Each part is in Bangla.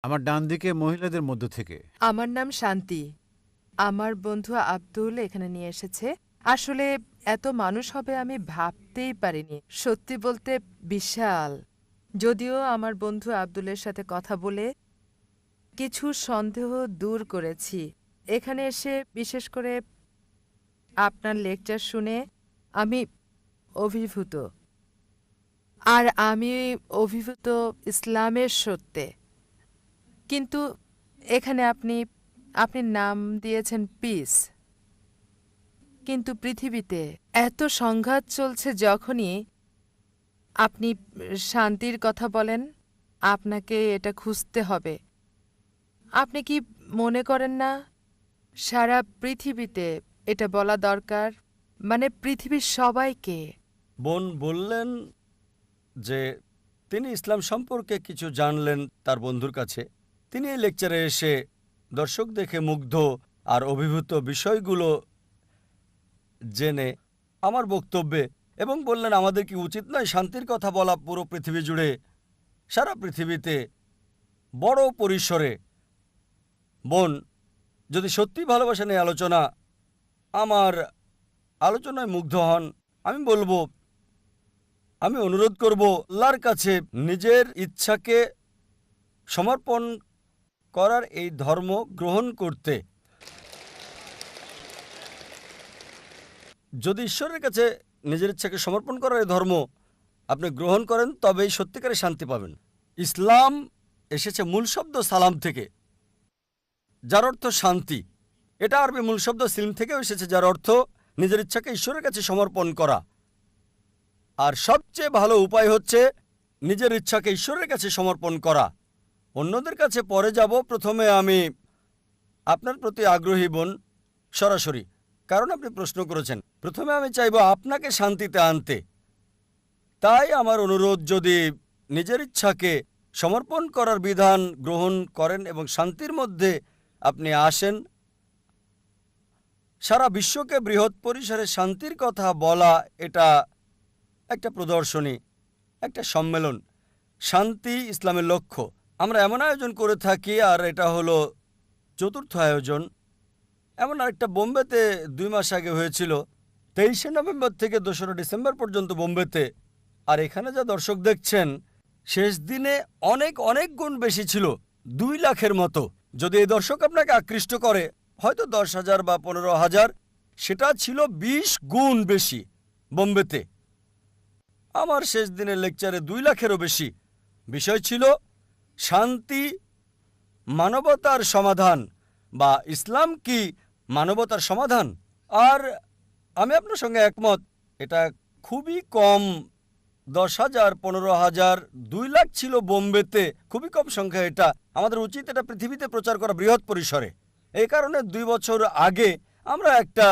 আমার ডান দিকে মহিলাদের মধ্য থেকে। আমার নাম শান্তি। আমার বন্ধু আব্দুল এখানে নিয়ে এসেছে। আসলে এত মানুষ হবে আমি ভাবতেই পারিনি। সত্যি বলতে বিশাল। যদিও আমার বন্ধু আব্দুলের সাথে কথা বলে কিছু সন্দেহ দূর করেছি। এখানে এসে বিশেষ করে আপনার লেকচার শুনে আমি অভিভূত। আর আমি অভিভূত ইসলামের সত্যে। কিন্তু এখানে আপনি নাম দিয়েছেন পিস, কিন্তু পৃথিবীতে এত সংঘাত চলছে, যখনই আপনি শান্তির কথা বলেন আপনাকে এটা খুঁজতে হবে। আপনি কি মনে করেন না সারা পৃথিবীতে এটা বলা দরকার, মানে পৃথিবীর সবাইকে? বোন বললেন যে তিনি ইসলাম সম্পর্কে কিছু জানলেন তার বন্ধুর কাছে। তিনি এই লেকচারে এসে দর্শক দেখে মুগ্ধ আর অভিভূত বিষয়গুলো জেনে আমার বক্তব্যে এবং বললেন আমাদের কি উচিত নয় শান্তির কথা বলা পুরো পৃথিবী জুড়ে, সারা পৃথিবীতে বড় পরিসরে। বোন যদি সত্যি ভালোবাসা নিয়ে আলোচনা, আমার আলোচনায় মুগ্ধ হন, আমি বলবো, আমি অনুরোধ করব আল্লাহর কাছে নিজের ইচ্ছাকে সমর্পণ করার এই ধর্ম গ্রহণ করতে। যদি ঈশ্বরের কাছে নিজের ইচ্ছাকে সমর্পণ করার এই ধর্ম আপনি গ্রহণ করেন, তবেই সত্যিকারের শান্তি পাবেন। ইসলাম এসেছে মূল শব্দ সালাম থেকে, যার অর্থ শান্তি। এটা আরবি মূল শব্দ সিলম থেকেও এসেছে, যার অর্থ নিজের ইচ্ছাকে ঈশ্বরের কাছে সমর্পণ করা। আর সবচেয়ে ভালো উপায় হচ্ছে নিজের ইচ্ছাকে ঈশ্বরের কাছে সমর্পণ করা। অন্যদের কাছে পরে যাব, প্রথমে আমি আপনার প্রতি আগ্রহী বোন, সরাসরি, কারণ আপনি প্রশ্ন করেছেন। প্রথমে আমি চাইব আপনাকে শান্তিতে আনতে। তাই আমার অনুরোধ, যদি নিজের ইচ্ছাকে সমর্পণ করার বিধান গ্রহণ করেন এবং শান্তির মধ্যে আপনি আসেন। সারা বিশ্বকে বৃহৎ পরিসরে শান্তির কথা বলা, এটা একটা প্রদর্শনী, একটা সম্মেলন। শান্তি ইসলামের লক্ষ্য। আমরা এমন আয়োজন করে থাকি, আর এটা হলো চতুর্থ আয়োজন। এমন আরেকটা বোম্বেতে 2 মাস আগে হয়েছিল, 23শে নভেম্বর থেকে 2রা ডিসেম্বর পর্যন্ত বোম্বেতে। আর এখানে যা দর্শক দেখছেন, শেষ দিনে অনেক অনেক গুণ বেশি ছিল, 2 লাখের মতো। যদি এই দর্শক আপনাকে আকৃষ্ট করে, হয়তো 10,000 বা 15,000, সেটা ছিল 20 গুণ বেশি বোম্বেতে। আমার শেষ দিনের লেকচারে 2 লাখেরও বেশি। বিষয় ছিল শান্তি মানবতার সমাধান, বা ইসলাম কি মানবতার সমাধান। আর আমি আপনার সঙ্গে একমত, এটা খুবই কম। 10,000, 15,000, 2 লাখ ছিল বোম্বেতে, খুবই কম সংখ্যা। এটা আমাদের উচিত এটা পৃথিবীতে প্রচার করা বৃহৎ পরিসরে। এই কারণে 2 বছর আগে আমরা একটা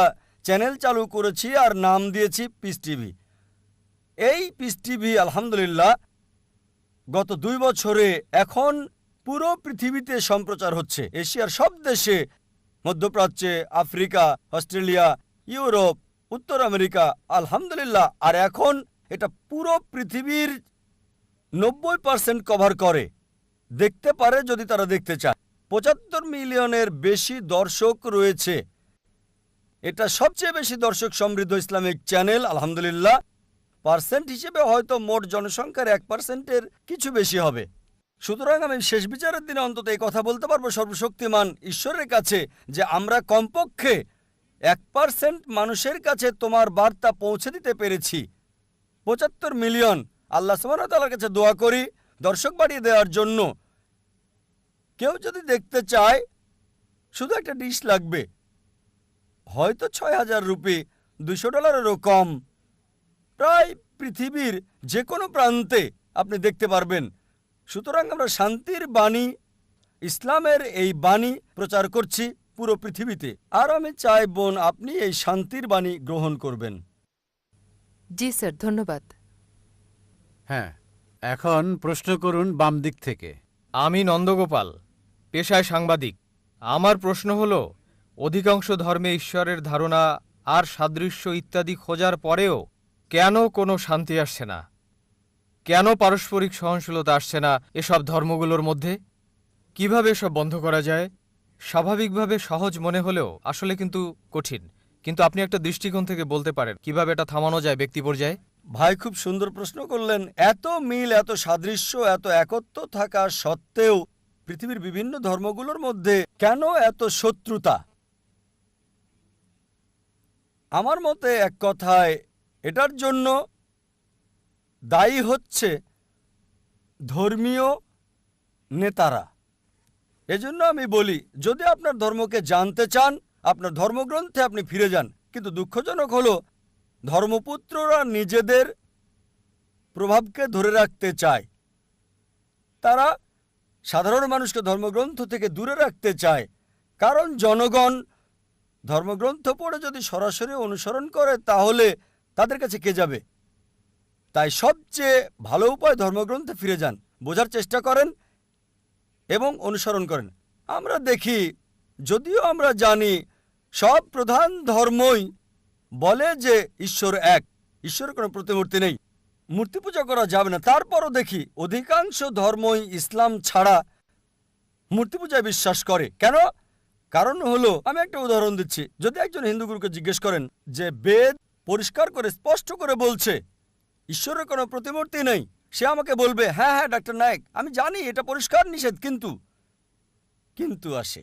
চ্যানেল চালু করেছি আর নাম দিয়েছি পিস টিভি। এই পিস টিভি আলহামদুলিল্লাহ গত 2 বছরে এখন পুরো পৃথিবীতে সম্প্রচার হচ্ছে। এশিয়ার সব দেশে, মধ্যপ্রাচ্যে, আফ্রিকা, অস্ট্রেলিয়া, ইউরোপ, উত্তর আমেরিকা, আলহামদুলিল্লাহ। আর এখন এটা পুরো পৃথিবীর 90% কভার করে, দেখতে পারে যদি তারা দেখতে চায়। 75 মিলিয়নের বেশি দর্শক রয়েছে। এটা সবচেয়ে বেশি দর্শক সমৃদ্ধ ইসলামিক চ্যানেল আলহামদুলিল্লাহ। পার্সেন্ট হিসেবে হয়তো মোট জনসংখ্যার 1%-এর কিছু বেশি হবে। সুতরাং আমি শেষ বিচারের দিনে অন্তত এই কথা বলতে পারবো সর্বশক্তিমান ঈশ্বরের কাছে, যে আমরা কমপক্ষে 1% মানুষের কাছে তোমার বার্তা পৌঁছে দিতে পেরেছি। 75 মিলিয়ন। আল্লাহ সুবহানাহু ওয়া তাআলার কাছে দোয়া করি দর্শক বাড়িয়ে দেওয়ার জন্য। কেউ যদি দেখতে চায়, শুধু একটা ডিশ লাগবে, হয়তো 6,000 রুপি, $200-এরও কম। প্রায় পৃথিবীর যে কোনো প্রান্তে আপনি দেখতে পারবেন। সুতরাং আমরা শান্তির বাণী, ইসলামের এই বাণী প্রচার করছি পুরো পৃথিবীতে। আর আমি চাই বোন আপনি এই শান্তির বাণী গ্রহণ করবেন। জি স্যার, ধন্যবাদ। হ্যাঁ, এখন প্রশ্ন করুন বাম দিক থেকে। আমি নন্দগোপাল, পেশায় সাংবাদিক। আমার প্রশ্ন হল, অধিকাংশ ধর্মে ঈশ্বরের ধারণা আর সাদৃশ্য ইত্যাদি খোঁজার পরেও কেন কোনো শান্তি আসছে না? কেন পারস্পরিক সহনশীলতা আসছে না এসব ধর্মগুলোর মধ্যে? কিভাবে এসব বন্ধ করা যায়? স্বাভাবিকভাবে সহজ মনে হলেও আসলে কিন্তু কঠিন। কিন্তু আপনি একটা দৃষ্টিকোণ থেকে বলতে পারেন কিভাবে এটা থামানো যায় ব্যক্তি পর্যায়ে। ভাই খুব সুন্দর প্রশ্ন করলেন। এত মিল, এত সাদৃশ্য, এত একত্ব থাকা সত্ত্বেও পৃথিবীর বিভিন্ন ধর্মগুলোর মধ্যে কেন এত শত্রুতা? আমার মতে এক কথায় এটার জন্য দায়ী হচ্ছে ধর্মীয় নেতারা। এজন্য আমি বলি, যদি আপনার ধর্মকে জানতে চান, আপনার ধর্মগ্রন্থে আপনি ফিরে যান। কিন্তু দুঃখজনক হলো ধর্মপুত্ররা নিজেদের প্রভাবকে ধরে রাখতে চায়। তারা সাধারণ মানুষকে ধর্মগ্রন্থ থেকে দূরে রাখতে চায়, কারণ জনগণ ধর্মগ্রন্থ পড়ে যদি সরাসরি অনুসরণ করে তাহলে তাদের কাছে কে যাবে? তাই সবচেয়ে ভালো উপায় ধর্মগ্রন্থে ফিরে যান, বোঝার চেষ্টা করেন এবং অনুসরণ করেন। আমরা দেখি, যদিও আমরা জানি সব প্রধান ধর্মই বলে যে ঈশ্বর এক, ঈশ্বরের কোনো প্রতিমূর্তি নেই, মূর্তি পূজা করা যাবে না, তারপরও দেখি অধিকাংশ ধর্মই ইসলাম ছাড়া মূর্তি পূজায় বিশ্বাস করে। কেন? কারণ হলো, আমি একটা উদাহরণ দিচ্ছি। যদি একজন হিন্দু গুরুকে জিজ্ঞেস করেন যে বেদ পরিষ্কার করে স্পষ্ট করে বলছে ঈশ্বরের কোনো প্রতিমূর্তি নেই, সে আমাকে বলবে, হ্যাঁ হ্যাঁ ডাক্তার নায়েক, আমি জানি এটা পরিষ্কার নিষেধ, কিন্তু আসে।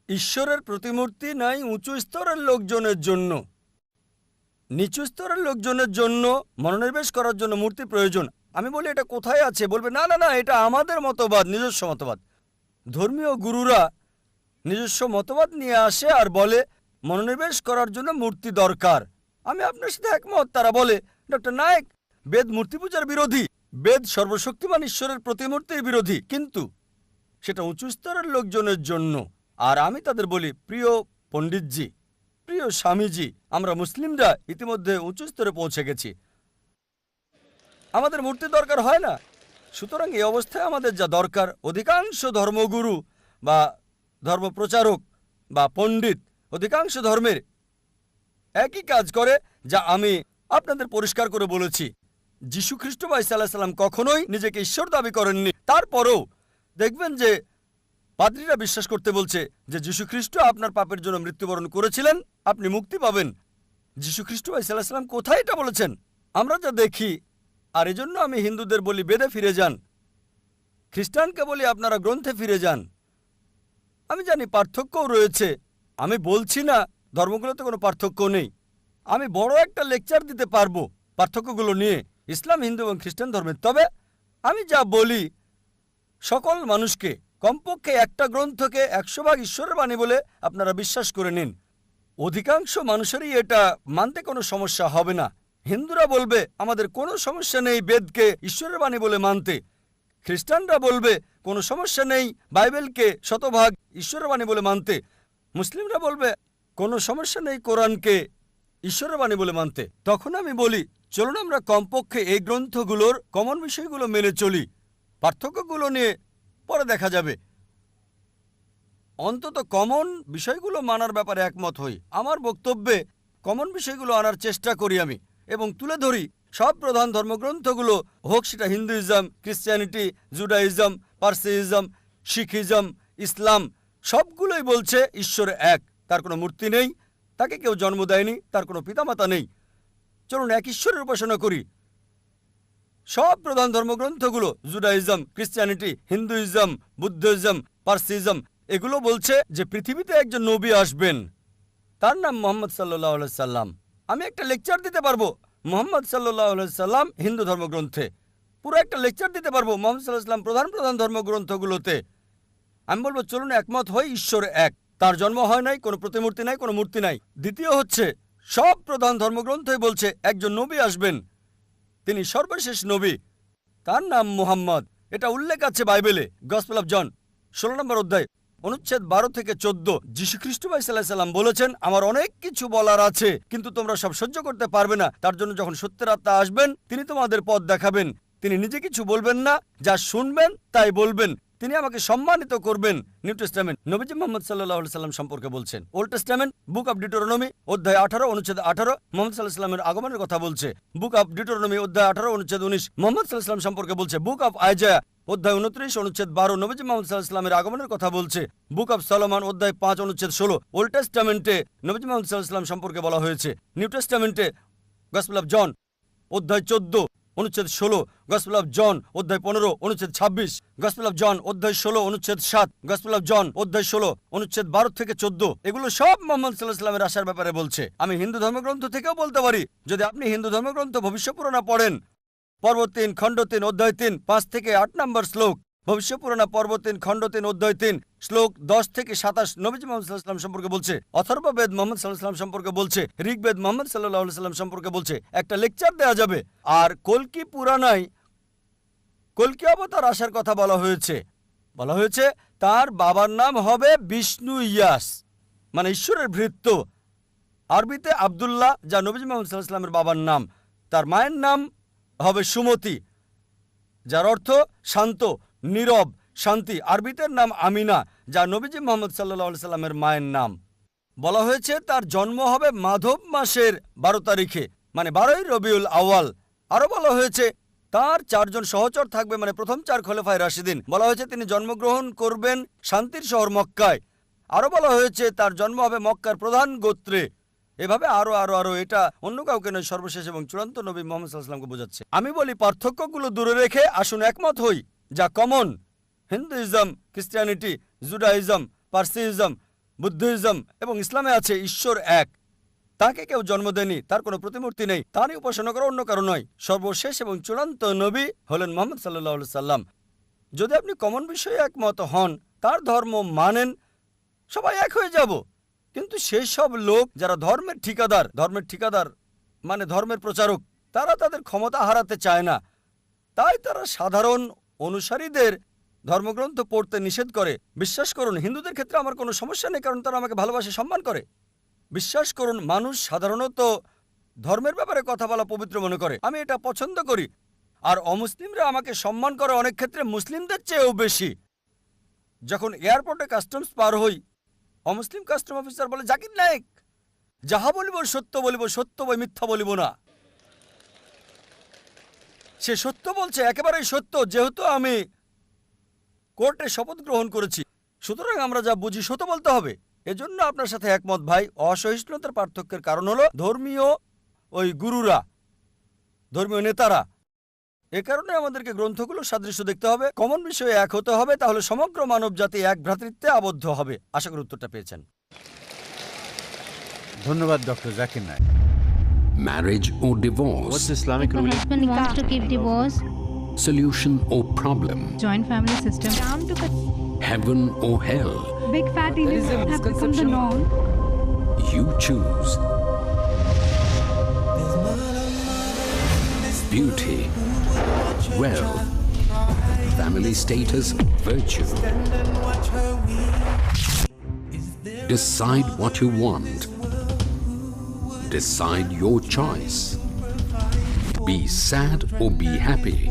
ঈশ্বরের প্রতিমূর্তি নাই উঁচু স্তরের লোকজনের জন্য, নিচু স্তরের লোকজনের জন্য মনোনিবেশ করার জন্য মূর্তি প্রয়োজন। আমি বলি, এটা কোথায় আছে? বলবে, না না না, এটা আমাদের মতবাদ, নিজস্ব মতবাদ। ধর্মীয় গুরুরা নিজস্ব মতবাদ নিয়ে আসে আর বলে মনোনিবেশ করার জন্য মূর্তি দরকার। আমি আপনার সাথে একমত। তারা বলে, ডক্টর নায়েক, বেদ মূর্তি পূজার বিরোধী, বেদ সর্বশক্তিমান ঈশ্বরের প্রতিমূর্তির বিরোধী, কিন্তু সেটা উঁচু স্তরের লোকজনের জন্য। আর আমি তাদের বলি, প্রিয় পণ্ডিতজি, প্রিয় স্বামীজি, আমরা মুসলিমরা ইতিমধ্যে উঁচু স্তরে পৌঁছে গেছি, আমাদের মূর্তি দরকার হয় না। সুতরাং এই অবস্থায় আমাদের যা দরকার, অধিকাংশ ধর্মগুরু বা ধর্মপ্রচারক বা পণ্ডিত অধিকাংশ ধর্মের একই কাজ করে, যা আমি আপনাদের পরিষ্কার করে বলেছি। যীশু খ্রিস্ট বা ঈসা আলাইহিস সালাম কখনোই নিজেকে ঈশ্বর দাবি করেননি। তারপরেও দেখবেন যে পাদ্রীরা বিশ্বাস করতে বলছে যে যীশু খ্রিস্ট আপনার পাপের জন্য মৃত্যুবরণ করেছিলেন, আপনি মুক্তি পাবেন। যীশু খ্রিস্ট বা ঈসা আলাইহিস সালাম কোথায় এটা বলেছেন? আমরা যা দেখি। আর এজন্য আমি হিন্দুদের বলি, বেদে ফিরে যান। খ্রিস্টানকে বলি, আপনারা গ্রন্থে ফিরে যান। আমি জানি পার্থক্যও রয়েছে, আমি বলছি না ধর্মগুলোতে কোনো পার্থক্য নেই। আমি বড় একটা লেকচার দিতে পারবো পার্থক্যগুলো নিয়ে ইসলাম, হিন্দু এবং খ্রিস্টান ধর্মের। তবে আমি যা বলি, সকল মানুষকে কমপক্ষে একটা গ্রন্থকে 100 ভাগ ঈশ্বরের বাণী বলে আপনারা বিশ্বাস করে নিন। অধিকাংশ মানুষেরই এটা মানতে কোনো সমস্যা হবে না। হিন্দুরা বলবে, আমাদের কোনো সমস্যা নেই বেদকে ঈশ্বরের বাণী বলে মানতে। খ্রিস্টানরা বলবে, কোনো সমস্যা নেই বাইবেলকে শতভাগ ঈশ্বরের বাণী বলে মানতে। মুসলিমরা বলবে, কোনো সমস্যা নেই কোরআনকে ঈশ্বরের বাণী বলে মানতে। তখন আমি বলি, চলুন আমরা কমপক্ষে এই গ্রন্থগুলোর কমন বিষয়গুলো মেনে চলি, পার্থক্যগুলো নিয়ে পরে দেখা যাবে। অন্তত কমন বিষয়গুলো মানার ব্যাপারে একমত হই। আমার বক্তব্যে কমন বিষয়গুলো আনার চেষ্টা করি আমি, এবং তুলে ধরি সব প্রধান ধর্মগ্রন্থগুলো, হোক সেটা হিন্দুইজম, ক্রিশ্চিয়ানিটি, জুডাইজম, পার্সিইজম, শিখিজম, ইসলাম, সবগুলোই বলছে ঈশ্বর এক, তার কোনো মূর্তি নেই, তাকে কেউ জন্ম দেয়নি, তার কোনো পিতামাতা নেই। চলুন এক ঈশ্বরের উপাসনা করি। সব প্রধান ধর্মগ্রন্থগুলো, জুডাইজম, ক্রিশ্চিয়ানিটি, হিন্দুইজম, বুদ্ধিজম, পার্সিজম, এগুলো বলছে যে পৃথিবীতে একজন নবী আসবেন, তার নাম মোহাম্মদ সাল্লাল্লাহু আলাইহি সাল্লাম। আমি একটা লেকচার দিতে পারবো মোহাম্মদ সাল্লাল্লাহু আলাইহি সাল্লাম হিন্দু ধর্মগ্রন্থে, পুরো একটা লেকচার দিতে পারবো মোহাম্মদ সাল্লাল্লাহু আলাইহি সাল্লাম প্রধান প্রধান ধর্মগ্রন্থগুলোতে। আমি বলবো, চলুন একমত হই, ঈশ্বর এক, তার জন্ম হয় নাই, কোনো প্রতিমূর্তি নাই, কোনো মূর্তি নাই। দ্বিতীয় হচ্ছে, সব প্রধান ধর্মগ্রন্থই বলছে একজন নবী আসবেন, তিনি সর্বশেষ নবী, তার নাম মুহাম্মদ। এটা উল্লেখ আছে বাইবেলে, গসপেল অফ জন 16 নম্বর অধ্যায়, অনুচ্ছেদ 12 থেকে 14। যীশু খ্রিস্ট ভাই সাল্লাল্লাহু আলাইহি সাল্লাম বলেছেন, আমার অনেক কিছু বলার আছে, কিন্তু তোমরা সব সহ্য করতে পারবে না। তার জন্য যখন সত্যের আত্মা আসবেন, তিনি তোমাদের পথ দেখাবেন। তিনি নিজে কিছু বলবেন না, যা শুনবেন তাই বলবেন। তিনি আমাকে সম্মানিত করবেন। নিউ টেস্টামেন্ট নবীজি মুহাম্মদ সাল্লাল্লাহু আলাইহি সাল্লাম সম্পর্কে বলছেন। Old testament book of Deuteronomy অধ্যায় 18 অনুচ্ছেদ 18 মুহাম্মদ সাল্লাল্লাহু আলাইহি সাল্লামের আগমনের কথা বলছে। বুক অফ ডিউটোরনমি অধ্যায় 18 অনুচ্ছেদ 19 মুহাম্মদ সাল্লাল্লাহু আলাইহি সাল্লাম সম্পর্কে বলছে। বুক অফ আইজায়া অধ্যায় 29 অনুচ্ছেদ 12 নবীজি মুহাম্মদ সাল্লাল্লাহু আলাইহি ওয়াসাল্লামের আগমনের কথা বলছে। বুক অব সলোমন অধ্যায় 5 অনুচ্ছেদ 16 ওল্ড টেস্টামেন্টে নবীজি মুহাম্মদ সাল্লাল্লাহু আলাইহি ওয়াসাল্লাম সম্পর্কে বলা হয়েছে। নিউ টেস্টামেন্টে গসপেল অফ জন অধ্যায় 14 অনুচ্ছেদ 16, গসপেল অফ জন অধ্যায় 15 অনুচ্ছেদ 26, গসপেল অফ জন অধ্যায় 16 অনুচ্ছেদ 7, গসপেল অফ জন অধ্যায় 16 অনুচ্ছেদ 12 থেকে 14। এগুলো সব মুহাম্মদ সাল্লাল্লাহু আলাইহি ওয়াসাল্লামের আসার ব্যাপারে বলছে। আমি হিন্দু ধর্মগ্রন্থ থেকেও বলতে পারি, যদি আপনি হিন্দু ধর্মগ্রন্থ ভবিষ্যপুরাণা পড়েন, পর্ব 3 খণ্ড 3 অধ্যায় 3 5 থেকে 8 নম্বর শ্লোক, ভবিষ্যপুরাণা পর্ব 3 খণ্ড 3 অধ্যায় 3 শ্লোক 10 থেকে 27 নবীজি মুহাম্মদ সাল্লাল্লাহু আলাইহি ওয়াসাল্লাম সম্পর্কে বলছে। অথর্ববেদ মুহাম্মদ সাল্লাল্লাহু আলাইহি ওয়াসাল্লাম সম্পর্কে বলছে। ঋগ্বেদ মুহাম্মদ সাল্লাল্লাহু আলাইহি ওয়াসাল্লাম সম্পর্কে বলছে। একটা লেকচার দেওয়া যাবে। আর কল্কি পুরাণায় কল্কি অবতার আসার কথা বলা হয়েছে তার বাবার নাম হবে বিষ্ণু ইয়াস, মানে ঈশ্বরের ভৃত্য। আরবিতে আব্দুল্লাহ, যা নবীজি মুহাম্মদ সাল্লাল্লাহু আলাইহি ওয়াসাল্লামের বাবার নাম। তার মায়ের নাম হবে সুমতি, যার অর্থ শান্ত, নীরব, শান্তি। আরবিতের নাম আমিনা, যা নবীজি মুহাম্মদ সাল্লাল্লাহু আলাইহি ওয়াসাল্লামের মায়ের নাম। বলা হয়েছে তার জন্ম হবে মাধব মাসের 12 তারিখে, মানে 12ই রবিউল আউয়াল। আরও বলা হয়েছে তার 4 জন সহচর থাকবে, মানে প্রথম 4 খলিফায়ে রাশিদিন। বলা হয়েছে তিনি জন্মগ্রহণ করবেন শান্তির শহর মক্কায়। আরও বলা হয়েছে তার জন্ম হবে মক্কার প্রধান গোত্রে। এভাবে আরো এটা অন্য কাউকে নয়, সর্বশেষ এবং চূড়ান্ত নবী মুহাম্মদ সাল্লাল্লাহু আলাইহি ওয়াসাল্লামকে বোঝাচ্ছে। আমি বলি পার্থক্যগুলো দূরে রেখে আসুন একমত হই, যা common. Hinduism, Christianity, Judaism, Parsiism, Buddhism এবং ইসলামে আছে ঈশ্বর এক। তাকে কেউ জন্ম দেয়নি, তার কোনো প্রতিমূর্তি নেই, তারই উপাসনা করা অন্য কারো নয়। সর্বশেষ এবং চূড়ান্ত নবী হলেন মুহাম্মদ সাল্লাল্লাহু আলাইহি সাল্লাম। যদি আপনি কমন বিষয়ে একমত হন, তার ধর্ম মানেন, সবাই এক হয়ে যাব। কিন্তু সেই সব লোক যারা ধর্মের ঠিকাদার মানে ধর্মের প্রচারক, তারা তাদের ক্ষমতা হারাতে চায় না। তাই তারা সাধারণ অনুসারীদের ধর্মগ্রন্থ পড়তে নিষেধ করে। বিশ্বাস করুন, হিন্দুদের ক্ষেত্রে আমার কোনো সমস্যা নেই, কারণ তারা আমাকে ভালোবাসে, সম্মান করে। বিশ্বাস করুন, মানুষ সাধারণত ধর্মের ব্যাপারে কথা বলা পবিত্র মনে করে। আমি এটা পছন্দ করি। আর অমুসলিমরা আমাকে সম্মান করে অনেক ক্ষেত্রে মুসলিমদের চেয়েও বেশি। যখন এয়ারপোর্টে কাস্টমস পার হই, অমুসলিম কাস্টম অফিসার বলে, জাকির নায়েক, যাহা বলিব সত্য বলিব, সত্য বই মিথ্যা বলিব না। সে সত্য বলছে, একেবারেই সত্য, যেহেতু আমি কোর্টে শপথ গ্রহণ করেছি, সুতরাং আমরা যা বুঝি সত্য বলতে হবে। এজন্য আপনার সাথে একমত ভাই। অসহিষ্ণুতার পার্থক্যের কারণ হলো ধর্মীয় গুরুরা, ধর্মীয় নেতারা। এ কারণে আমাদেরকে গ্রন্থগুলো সাদৃশ্য দেখতে হবে, কমন বিষয়ে এক হতে হবে, তাহলে সমগ্র মানব জাতি এক ভ্রাতৃত্বে আবদ্ধ হবে। আশা করি উত্তরটা পেয়েছেন। ধন্যবাদ doctor Zakir Naik. Marriage or divorce? What's Islamic The ruling? husband wants to keep divorce. Solution or problem? Joint family system. Heaven or hell? Big fat emails have become the norm. You choose. Beauty, wealth, family status, virtue. Decide what you want. Decide your choice. Be sad or be happy.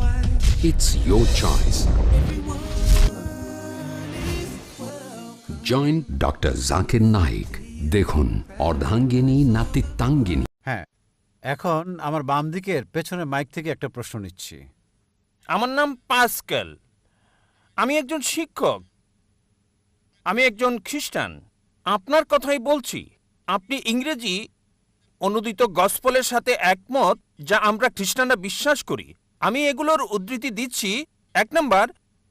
It's your choice. Join Dr. Zakir Naik. দেখুন অর্ধাঙ্গিনী নাতিত্বাঙ্গিনী। হ্যাঁ, এখন আমার বাম দিকের পেছনে মাইক থেকে একটা প্রশ্ন নিচ্ছি। আমার নাম পাস্কেল। আমি একজন শিক্ষক। আমি একজন খ্রিস্টান। আপনার কথাই বলছি। আপনি ইংরেজি অনুদিত গসপলের সাথে একমত, যা আমরা খ্রিস্টানরা বিশ্বাস করি। আমি এগুলোর উদ্ধৃতি দিচ্ছি। 1 নম্বর,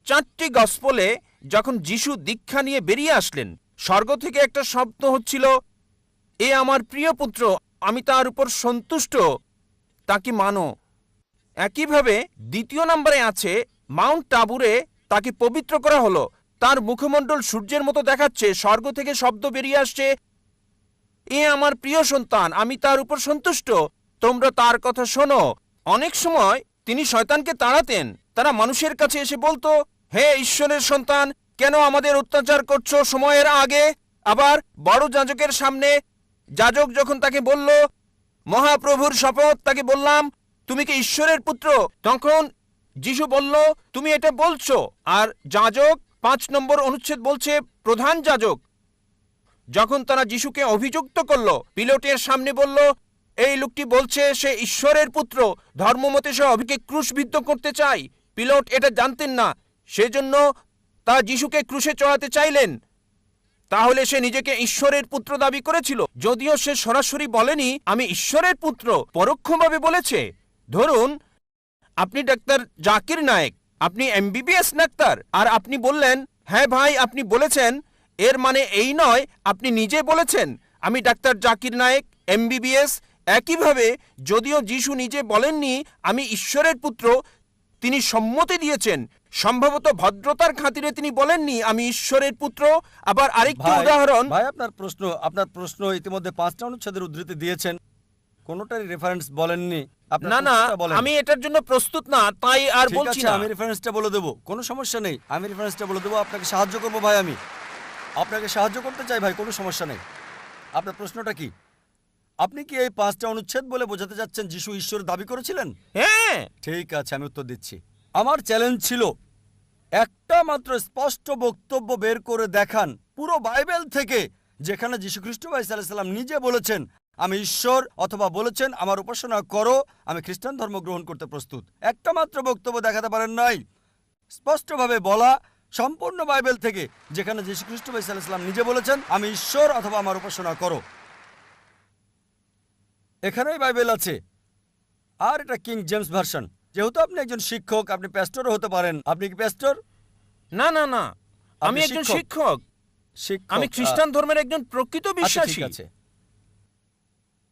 4টি গসপলে যখন যিশু দীক্ষা নিয়ে বেরিয়ে আসলেন, স্বর্গ থেকে একটা শব্দ হচ্ছিল, এ আমার প্রিয় পুত্র, আমি তার উপর সন্তুষ্ট, তাকে মানো। একইভাবে 2 নম্বরে আছে, মাউন্ট টাবুরে তাকে পবিত্র করা হলো, তার মুখমণ্ডল সূর্যের মতো দেখাচ্ছে, স্বর্গ থেকে শব্দ বেরিয়ে আসছে, এ আমার প্রিয় সন্তান, আমি তার উপর সন্তুষ্ট, তোমরা তার কথা শোনো। অনেক সময় তিনি শয়তানকে তাড়াতেন। তারা মানুষের কাছে এসে বলতো, হে ঈশ্বরের সন্তান, কেন আমাদের অত্যাচার করছো সময়ের আগে? আবার বড় যাজকের সামনে যাজক যখন তাকে বলল, মহাপ্রভুর শপথ, তাকে বললাম, তুমি কি ঈশ্বরের পুত্র? তখন যিশু বলল, তুমি এটা বলছো। আর যাজক 5 নম্বর অনুচ্ছেদ বলছে, প্রধান যাজক যখন তারা যিশুকে অভিযুক্ত করল, পিলোটের সামনে বলল, এই লোকটি বলছে সে ঈশ্বরের পুত্র, ধর্মমতে সে অভিকে ক্রুশবিদ্ধ করতে চায়। পিলোট এটা জানতেন না, সেজন্য তা যিশুকে ক্রুশে চড়াতে চাইলেন। তাহলে সে নিজেকে ঈশ্বরের পুত্র দাবি করেছিল, যদিও সে সরাসরি বলেনি আমি ঈশ্বরের পুত্র, পরোক্ষভাবে বলেছে। ধরুন আপনি ডাক্তার জাকির নায়েক, আপনি এমবিবিএস ডাক্তার, আর আপনি বললেন হ্যাঁ ভাই আপনি বলেছেন, এর মানে এই নয় আপনি নিজে বলেছেন আমি ডাক্তার জাকির নায়েক এমবিবিএস। একইভাবে যদিও যিশু নিজে বলেননি আমি ঈশ্বরের পুত্র, তিনি সম্মতি দিয়েছেন, সম্ভবত ভদ্রতার খাতিরে তিনি বলেননি আমি ঈশ্বরের পুত্র। আবার আরেকটি উদাহরণ। ভাই আপনার প্রশ্ন ইতিমধ্যে 5টা অনুচ্ছেদের উদ্ধৃতি দিয়েছেন, কোনোটারই রেফারেন্স বলেননি। না না, আমি এটার জন্য প্রস্তুত না, তাই আর বলছি না। আমি রেফারেন্সটা বলে দেবো, কোনো সমস্যা নেই, আমি রেফারেন্সটা বলে দেবো, আপনাকে সাহায্য করবো ভাই, আমি আপনাকে সাহায্য করতে চাই ভাই, কোনো সমস্যা নেই। আপনার প্রশ্নটা কি? আপনি কি এই 5টা অনুচ্ছেদ বলে বোঝাতে যাচ্ছেন যিশু ঈশ্বর দাবি করেছিলেন? হ্যাঁ। ঠিক আছে, আমি উত্তর দিচ্ছি। আমার চ্যালেঞ্জ ছিল একটা মাত্র স্পষ্ট বক্তব্য বের করে দেখান পুরো বাইবেল থেকে, যেখানে যীশু খ্রিস্ট ভাই সাল্লাল্লাহু আলাইহি ওয়াসাল্লাম নিজে বলেছেন আমি ঈশ্বর, অথবা বলেছেন আমার উপাসনা করো, আমি খ্রিস্টান ধর্ম গ্রহণ করতে প্রস্তুত। একটা মাত্র বক্তব্য দেখাতে পারেন নাই স্পষ্টভাবে বলা সম্পূর্ণ বাইবেল থেকে, যেখানে যীশু খ্রিস্ট ভাই সাল্লাল্লাহু আলাইহি ওয়াসাল্লাম নিজে বলেছেন আমি ঈশ্বর অথবা আমার উপাসনা করো। এখানেই বাইবেল আছে, আর এটা কিং জেমস ভার্সন। যেহেতু আপনি একজন শিক্ষক, আপনি প্যাস্টরও হতে পারেন। আপনি কি প্যাস্টর? না না না, আমি আপনি একজন শিক্ষক। শিক্ষক, আমি খ্রিস্টান ধর্মের একজন প্রকৃত আচ্ছা, বিশ্বাসী। ঠিক আছে।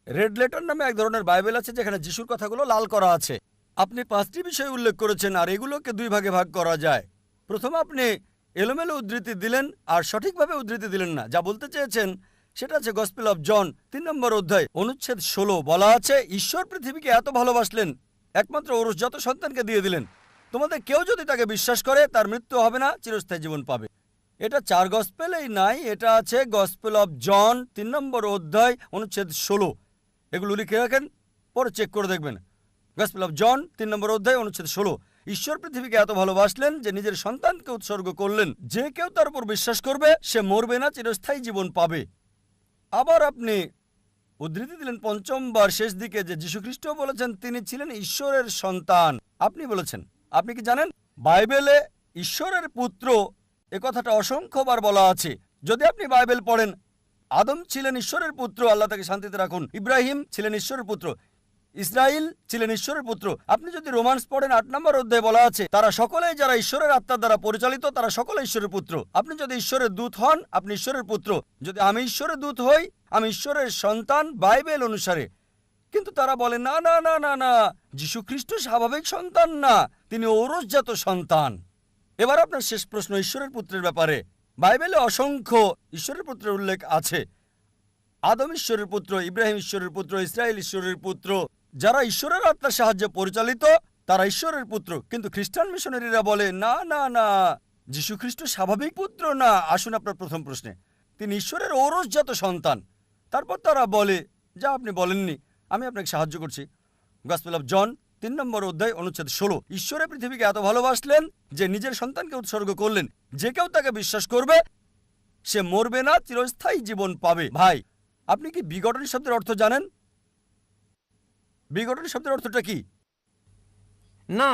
রেড লেটার নামে এক ধরনের বাইবেল আছে যেখানে যিশুর কথাগুলো লাল করা আছে। আপনি 5টি বিষয় উল্লেখ করেছেন, আর এগুলোকে 2 ভাগে ভাগ করা যায়। প্রথমে আপনি এলোমেলো উদ্ধৃতি দিলেন আর সঠিকভাবে উদ্ধৃতি দিলেন না। যা বলতে চেয়েছেন সেটা আছে গসপেল অফ জন 3 নম্বর অধ্যায় অনুচ্ছেদ 16, বলা আছে ঈশ্বর পৃথিবীকে এত ভালোবাসলেন একমাত্র ঔরসজাত সন্তানকে দিয়ে দিলেন, তোমাদের কেউ যদি তাকে বিশ্বাস করে তার মৃত্যু হবে না, চিরস্থায়ী জীবন পাবে। এটা 4 গসপেলেই নাই, এটা আছে গসপেল অফ জন 3 নম্বর অধ্যায় অনুচ্ছেদ 16। এগুলো লিখে রাখেন, পরে চেক করে দেখবেন। গসপেল অফ জন 3 নম্বর অধ্যায় অনুচ্ছেদ 16, ঈশ্বর পৃথিবীকে এত ভালোবাসলেন যে নিজের সন্তানকে উৎসর্গ করলেন, যে কেউ তার উপর বিশ্বাস করবে সে মরবে না, চিরস্থায়ী জীবন পাবে। আবার আপনি উদ্ধৃতি দিলেন 5ম বার শেষ দিকে যে যীশুখ্রিস্ট বলেছেন তিনি ছিলেন ঈশ্বরের সন্তান। আপনি বলেছেন, আপনি কি জানেন বাইবেলে ঈশ্বরের পুত্র এ কথাটা অসংখ্যবার বলা আছে। যদি আপনি বাইবেল পড়েন, আদম ছিলেন ঈশ্বরের পুত্র, আল্লাহ তাকে শান্তিতে রাখুন। ইব্রাহিম ছিলেন ঈশ্বরের পুত্র, ইসরাইল ছিলেন ঈশ্বরের পুত্র। আপনি যদি রোমান্স পড়েন 8 নম্বর অধ্যায়ে বলা আছে তারা সকলেই যারা ঈশ্বরের আত্মার দ্বারা পরিচালিত তারা সকলে ঈশ্বরের পুত্র। আপনি যদি ঈশ্বরের দূত হন আপনি ঈশ্বরের পুত্র, যদি আমি ঈশ্বরের দূত হই আমি ঈশ্বরের সন্তান বাইবেল অনুসারে। কিন্তু তারা বলে না না না না না, যীশু খ্রিস্ট স্বাভাবিক সন্তান না, তিনি ঔরসজাত সন্তান। এবার আপনার শেষ প্রশ্ন ঈশ্বরের পুত্রের ব্যাপারে। বাইবেলে অসংখ্য ঈশ্বরের পুত্রের উল্লেখ আছে। আদম ঈশ্বরের পুত্র, ইব্রাহিম ঈশ্বরের পুত্র, ইসরায়েল ঈশ্বরের পুত্র। যারা ঈশ্বরের আত্মার সাহায্যে পরিচালিত তারা ঈশ্বরের পুত্র। কিন্তু খ্রিস্টান মিশনারিরা বলে না না না, যীশু খ্রিস্ট স্বাভাবিক পুত্র না। আসুন আপনার প্রথম প্রশ্নে, তিনি ঈশ্বরের ঔরসজাত সন্তান। তারপর তারা বলে যা আপনি বলেননি, আমি আপনাকে সাহায্য করছি। গসপেল অফ জন 3 নম্বর অধ্যায় অনুচ্ছেদ 16, ঈশ্বরের পৃথিবীকে এত ভালোবাসলেন যে নিজের সন্তানকে উৎসর্গ করলেন, যে কেউ তাকে বিশ্বাস করবে সে মরবে না, চিরস্থায়ী জীবন পাবে। ভাই, আপনি কি বিগটন শব্দের অর্থ জানেন? বিগটন শব্দের অর্থটা কি? না।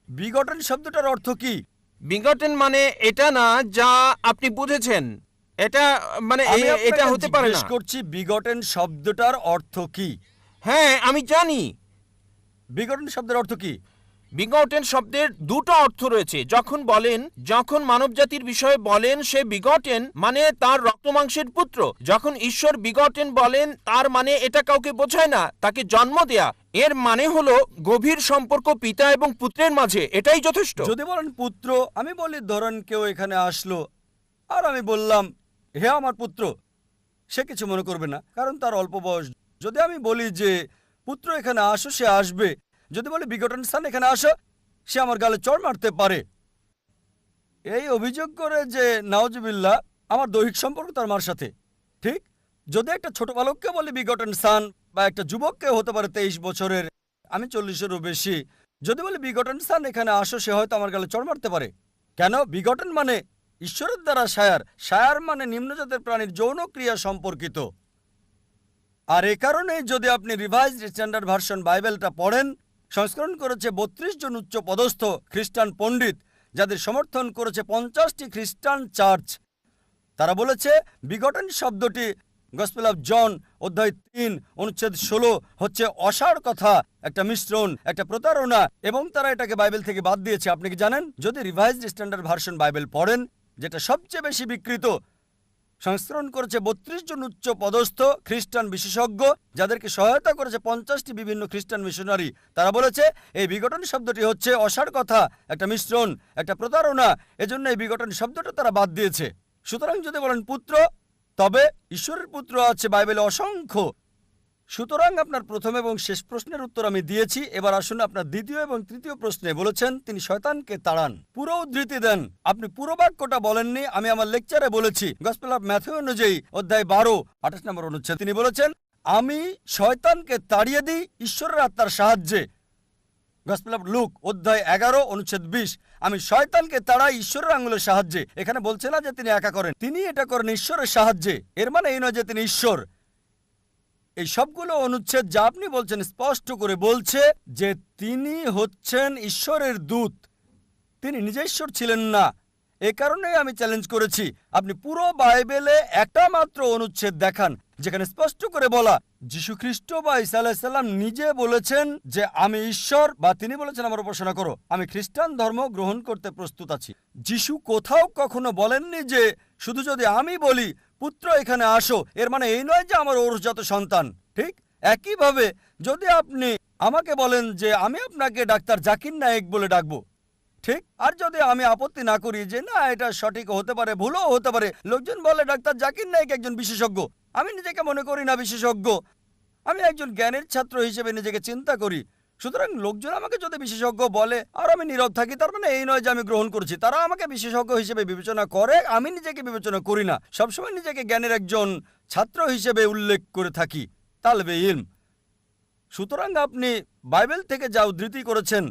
বিগটন শব্দটার অর্থ কি? বিগটেন মানে এটা না যা আপনি বুঝেছেন, এটা মানে আমি এটা আপনাকে হতে পারে জিজ্ঞেস না। করছি বিগটন শব্দটার অর্থ কি? হ্যাঁ আমি জানি। বিগটন শব্দের অর্থ কি? বিগটেন শব্দের 2টো অর্থ রয়েছে। যখন মানবজাতির বিষয়ে বলেন সে বিগটেন মানে তার রক্তমাংসের পুত্র। যখন ঈশ্বর বিগটেন বলেন তার মানে এটা কাউকে বোঝায় না, তাকে জন্ম দেয়া। এর মানে হলো গভীর সম্পর্ক পিতা এবং পুত্রের মাঝে, এটাই যথেষ্ট। যদি বলেন পুত্র, আমি বলি ধরেন কেউ এখানে আসলো আর আমি বললাম হে আমার পুত্র, সে কিছু মনে করবে না কারণ তার অল্প বয়স। যদি আমি বলি যে পুত্র এখানে আসো, সে আসবে। যদি বলি বিগটন সান এখানে আসো, সে আমার গালে চড় মারতে পারে। এই অভিযোগ করে যে নাউজুবিল্লাহ আমার দৈহিক সম্পর্ক তার মার সাথে। ঠিক যদি একটা ছোট বালককে বলি বিগটন সান, বা একটা যুবককে হতে পারে 23 বছরের, আমি 40-এরও বেশি, যদি বলি বিগটন সান এখানে আসো, সে হয়তো আমার গালে চড় মারতে পারে। কেন? বিগটন মানে ঈশ্বরের দ্বারা সায়ার, সায়ার মানে নিম্নজাতের প্রাণীর যৌন ক্রিয়া সম্পর্কিত। আর এ কারণে যদি আপনি রিভাইজড স্ট্যান্ডার্ড ভার্সন বাইবেলটা পড়েন, সংস্করণ করেছে 32 জন উচ্চ পদস্থ খ্রিস্টান পণ্ডিত, যাদের সমর্থন করেছে 50টি খ্রিস্টান চার্চ। তারা বলেছে বিগটন শব্দটি গসপেল অফ জন অধ্যায় 3 অনুচ্ছেদ 16 হচ্ছে অসাড় কথা, একটা মিশ্রণ, একটা প্রতারণা, এবং তারা এটাকে বাইবেল থেকে বাদ দিয়েছে। আপনি কি জানেন, যদি রিভাইজড স্ট্যান্ডার্ড ভার্সন বাইবেল পড়েন, যেটা সবচেয়ে বেশি বিকৃত, সংস্করণ করেছে 32 জন উচ্চ পদস্থ খ্রিস্টান বিশেষজ্ঞ, যাদেরকে সহায়তা করেছে 50টি বিভিন্ন খ্রিস্টান মিশনারি। তারা বলেছে এই বিঘটন শব্দটি হচ্ছে অসাড় কথা, একটা মিশ্রণ, একটা প্রতারণা, এজন্য এই বিঘটন শব্দটা তারা বাদ দিয়েছে। সুতরাং যদি বলেন পুত্র, তবে ঈশ্বরের পুত্র আছে বাইবেলে অসংখ্য। সুতরাং আপনার প্রথম এবং শেষ প্রশ্নের উত্তর আমি দিয়েছি। এবার আসুন আপনার দ্বিতীয় এবং তৃতীয় প্রশ্নে। বলেছেন তিনি শয়তানকে তাড়ান, পুরো উদ্ধৃতি দেন। আপনি পুরো বাক্যটা বলেননি, আমি আমার লেকচারে বলেছি। গসপেল অফ ম্যাথিউ অনুযায়ী অধ্যায় 12 28 নম্বর অনুচ্ছেদ তিনি বলেছেন, আমি শয়তানকে তাড়িয়ে দিই ঈশ্বরের আত্মার সাহায্যে। গসপেল অফ লুক অধ্যায় 11 অনুচ্ছেদ 20, আমি শয়তানকে তাড়াই ঈশ্বরের আঙুলের সাহায্যে। এখানে বলছে না যে তিনি একা করেন, তিনি এটা করেন ঈশ্বরের সাহায্যে। এর মানে এই নয় যে তিনি ঈশ্বর। এই সবগুলো অনুচ্ছেদ যা আপনি বলছেন স্পষ্ট করে বলছে যে তিনি হচ্ছেন ঈশ্বরের দূত, তিনি নিজে ঈশ্বর ছিলেন না। এ কারণেই আমি চ্যালেঞ্জ করেছি, আপনি পুরো বাইবেলে একটা মাত্র অনুচ্ছেদ দেখান যেখানে স্পষ্ট করে বলা যীশু খ্রিস্ট বা ঈসা আলাইহিস সালাম নিজে বলেছেন যে আমি ঈশ্বর, বা তিনি বলেছেন আমার উপাসনা করো, আমি খ্রিস্টান ধর্ম গ্রহণ করতে প্রস্তুত আছি। যীশু কোথাও কখনো বলেননি যে শুধু যদি আমি বলি পুত্র এখানে আসো, এর মানে এই নয় যে আমার ঔরসজাত সন্তান। ঠিক একইভাবে যদি আপনি আমাকে বলেন যে আমি আপনাকে ডাক্তার জাকির নায়েক বলে ডাকবো, ঠিক, আর যদি আমি আপত্তি না করি যে না এটা সঠিক হতে পারে, ভুলও হতে পারে, লোকজন বলে ডাক্তার জাকির নায়েক একজন বিশেষজ্ঞ, আমি নিজেকে মনে করি না বিশেষজ্ঞ, আমি একজন জ্ঞানের ছাত্র হিসেবে নিজেকে চিন্তা করি। সুতরাং লোকজন আমাকে যদি বিশেষজ্ঞ বলে আর আমি নীরব থাকি, তার মানে এই নয় যে আমি গ্রহণ করছি। তারা আমাকে বিশেষজ্ঞ হিসেবে বিবেচনা করে, আমি নিজেকে বিবেচনা করি না। সবসময় নিজেকে জ্ঞানের একজন ছাত্র হিসেবে উল্লেখ করে থাকি, তালবে ইলম। সুতরাং আপনি বাইবেল থেকে যা উদ্ধৃতি করেছেন,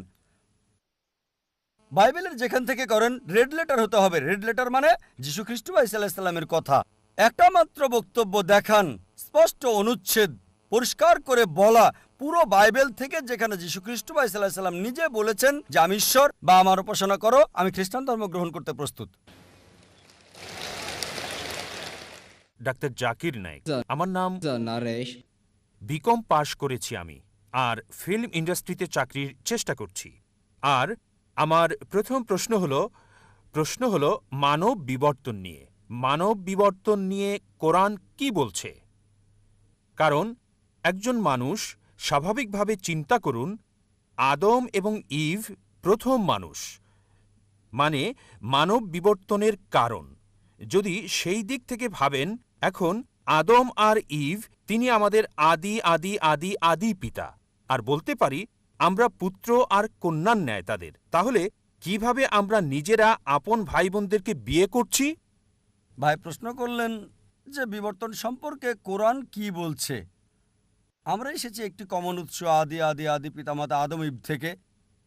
বাইবেলের যেখান থেকে করেন রেড লেটার হতে হবে। রেড লেটার মানে যীশু খ্রিস্ট বা ঈসা আলাইহিস সালামের কথা। একটা মাত্র বক্তব্য দেখান, স্পষ্ট অনুচ্ছেদ, পরিষ্কার করে বলা পুরো বাইবেল থেকে, যেখানে যীশু খ্রিস্ট বা ঈসা আলাইহিস সালাম নিজে বলেছেন যে আমি ঈশ্বর বা আমার উপাসনা করো, আমি খ্রিস্টান ধর্ম গ্রহণ করতে প্রস্তুত। ডাক্তার জাকির নায়েক, আমার নাম নারেশ, বিকম পাশ করেছি আমি, আর ফিল্ম ইন্ডাস্ট্রিতে চাকরির চেষ্টা করছি। আর আমার প্রথম প্রশ্ন হলো মানব বিবর্তন নিয়ে। মানব বিবর্তন নিয়ে কোরআন কি বলছে? কারণ একজন মানুষ স্বাভাবিকভাবে চিন্তা করুন, আদম এবং ইভ প্রথম মানুষ, মানে মানব বিবর্তনের কারণ। যদি সেই দিক থেকে ভাবেন, এখন আদম আর ইভ তিনি আমাদের আদি আদি আদি আদি পিতা, আর বলতে পারি আমরা পুত্র আর কন্যার ন্যায় তাদের। তাহলে কিভাবে আমরা নিজেরা আপন ভাই বোনদেরকে বিয়ে করছি? ভাই প্রশ্ন করলেন যে বিবর্তন সম্পর্কে কোরআন কি বলছে। আমরা এসেছি একটি কমন উৎস, আদি আদি আদি পিতামাতা আদম ইভ থেকে।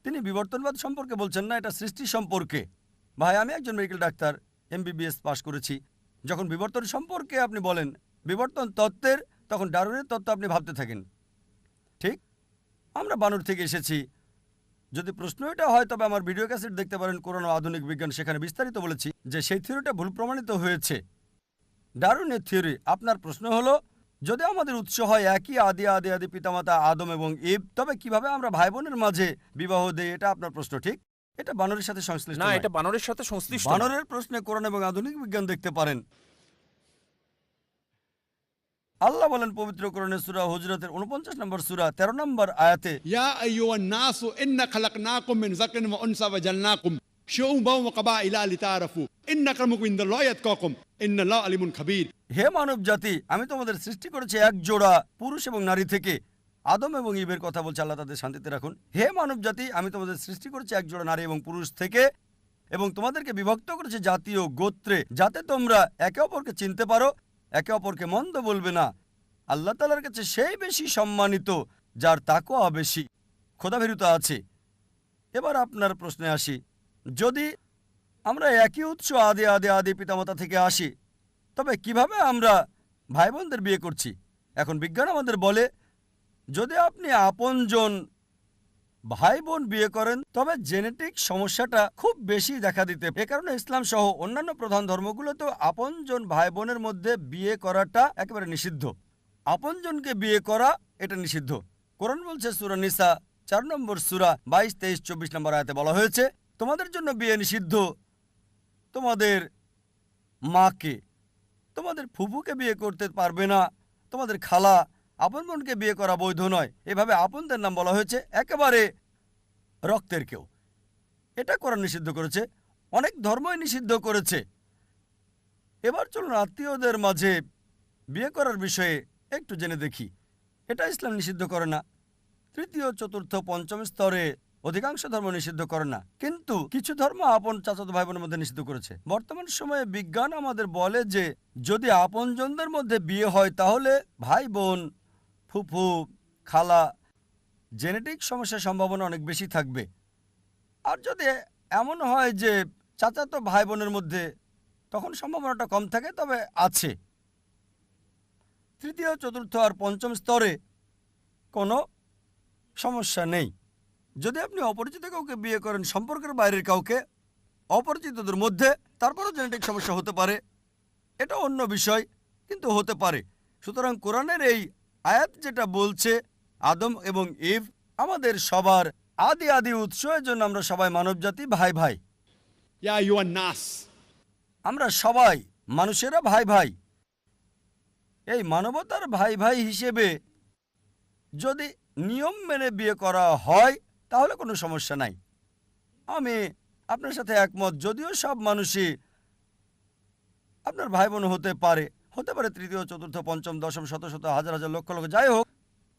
তিনি বিবর্তনবাদ সম্পর্কে বলছেন না, এটা সৃষ্টি সম্পর্কে। ভাই আমি একজন মেডিকেল ডাক্তার, MBBS পাশ করেছি। যখন বিবর্তন সম্পর্কে আপনি বলেন বিবর্তন তত্ত্বের, তখন ডারউইনের তত্ত্ব আপনি ভাবতে থাকেন। ঠিক, আমরা বানর থেকে এসেছি। যদি প্রশ্ন এটা হয় তবে আমার ভিডিও ক্যাসেট দেখতে পারেন, কোরআন ও আধুনিক বিজ্ঞান, সেখানে বিস্তারিত বলেছি যে সেই থিওরিটা ভুল প্রমাণিত হয়েছে, ডারউইনের থিওরি। আপনার প্রশ্ন হলো যদি আমাদের উৎস হয় একই আদি আদি আদি পিতামাতা আদম এবং ইভ, তবে কিভাবে আমরা ভাই বোনের মাঝে বিবাহ দেই? এটা আপনার প্রশ্ন। ঠিক, এটা বানরের সাথে সংশ্লিষ্ট না, নয়। এটা বানরের সাথে সংশ্লিষ্ট না। বানরের প্রশ্নে কোরআন এবং আধুনিক বিজ্ঞান দেখতে পারেন। আল্লাহ বলেন পবিত্র কোরআনে সূরা হুজরাতের 49 নম্বর সূরা 13 নম্বর আয়াতে, ইয়া আইয়ুহান নাসু ইন্না খালাকনাকুম মিন যাকরিন ওয়া উনসা ওয়া জালনাকুম শুউবান ওয়া কাবাইলা লিতারাফু ইন্না আক্রামাকুম ইনদাল্লাহি আতকাকুম ইন্নাল্লাহু আলিমুন খাবীর। হে মানব জাতি, আমি তোমাদের সৃষ্টি করেছি এক জোড়া পুরুষ এবং নারী থেকে। আদম এবং ইভের কথা বলছে, আল্লাহ তাদের শান্তিতে রাখুন। হে মানব জাতি, আমি তোমাদের সৃষ্টি করেছি এক জোড়া নারী এবং পুরুষ থেকে, এবং তোমাদেরকে বিভক্ত করেছি জাতীয় গোত্রে, যাতে তোমরা একে অপরকে চিনতে পারো, একে অপরকে মন্দ বলবে না। আল্লাহ তাআলার কাছে সেই বেশি সম্মানিত যার তাকওয়া বেশি, খোদাভীরুতা আছে। এবার আপনার প্রশ্নে আসি, যদি আমরা একই উৎস আদি আদি আদি পিতামাতা থেকে আসি, তবে কিভাবে আমরা ভাই বোনদের বিয়ে করছি? এখন বিজ্ঞান আমাদের বলে যদি আপনি আপনজন ভাই বোন বিয়ে করেন, তবে জেনেটিক সমস্যাটা খুব বেশি দেখা দিতে, এ কারণে ইসলাম সহ অন্যান্য প্রধান ধর্মগুলোতেও আপনজন ভাই বোনের মধ্যে বিয়ে করাটা একেবারে নিষিদ্ধ। আপনজনকে বিয়ে করা এটা নিষিদ্ধ। কোরআন বলছে সূরা নিসা 4 নম্বর সূরা 22, 23, 24 নম্বর আয়াতে বলা হয়েছে, তোমাদের জন্য বিয়ে নিষিদ্ধ তোমাদের মাকে, তোমাদের ফুফুকে বিয়ে করতে পারবে না, তোমাদের খালা, আপন বোনকে বিয়ে করা বৈধ নয়। এভাবে আপনদের নাম বলা হয়েছে, একেবারে রক্তের কেউ। এটা কোরআন নিষিদ্ধ করেছে, অনেক ধর্মই নিষিদ্ধ করেছে। এবার চলুন আত্মীয়দের মাঝে বিয়ে করার বিষয়ে একটু জেনে দেখি। এটা ইসলাম নিষিদ্ধ করে না। তৃতীয়, চতুর্থ, পঞ্চম স্তরে অধিকাংশ ধর্ম নিষিদ্ধ করে না, কিন্তু কিছু ধর্ম আপন চাচাতো ভাই বোনের মধ্যে নিষিদ্ধ করেছে। বর্তমান সময়ে বিজ্ঞান আমাদের বলে যে যদি আপনজনদের মধ্যে বিয়ে হয় তাহলে ভাই বোন, ফুফু, খালা, জেনেটিক সমস্যার সম্ভাবনা অনেক বেশি থাকবে। আর যদি এমন হয় যে চাচাতো ভাই বোনের মধ্যে, তখন সম্ভাবনাটা কম থাকে, তবে আছে। তৃতীয়, চতুর্থ আর পঞ্চম স্তরে কোনো সমস্যা নেই। যদি আপনি অপরিচিত কাউকে বিয়ে করেন, সম্পর্কের বাইরের কাউকে, অপরিচিতদের মধ্যে, তারপরও জেনেটিক সমস্যা হতে পারে, এটা অন্য বিষয়, কিন্তু হতে পারে। সুতরাং কোরআনের এই আয়াত যেটা বলছে আদম এবং ইভ আমাদের সবার আদি উৎস, এর জন্য আমরা সবাই মানবজাতি, ভাই ভাই। ইয়া আইয়ুহান নাস, আমরা সবাই মানুষেরা ভাই ভাই। এই মানবতার ভাই ভাই হিসেবে যদি নিয়ম মেনে বিয়ে করা হয় তাহলে কোনো সমস্যা নাই। আমি আপনার সাথে একমত, যদিও সব মানুষই আপনার ভাই বোন হতে পারে, তৃতীয়, চতুর্থ, পঞ্চম, দশম, শত শত, হাজার হাজার, লক্ষ লক্ষ, যাই হোক,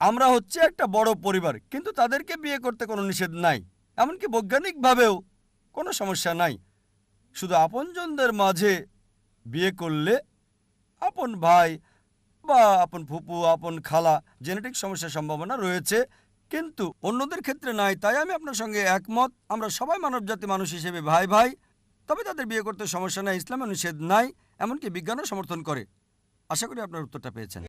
আমরা হচ্ছে একটা বড় পরিবার, কিন্তু তাদেরকে বিয়ে করতে কোনো নিষেধ নাই, এমনকি বৈজ্ঞানিকভাবেও কোনো সমস্যা নাই। শুধু আপনজনদের মাঝে বিয়ে করলে আপন ভাই বা আপন ফুপু, আপন খালা, জেনেটিক সমস্যার সম্ভাবনা রয়েছে, কিন্তু অন্যদের ক্ষেত্রে নাই। তাই আমি আপনার সঙ্গে একমত, আমরা সবাই মানবজাতি, মানুষ হিসেবে ভাই ভাই, তবে তাদের বিয়ে করতে সমস্যা নাই, ইসলামে নিষেধ নাই, এমনকি বিজ্ঞানও সমর্থন করে। আশা করি আপনার উত্তরটা পেয়েছেন।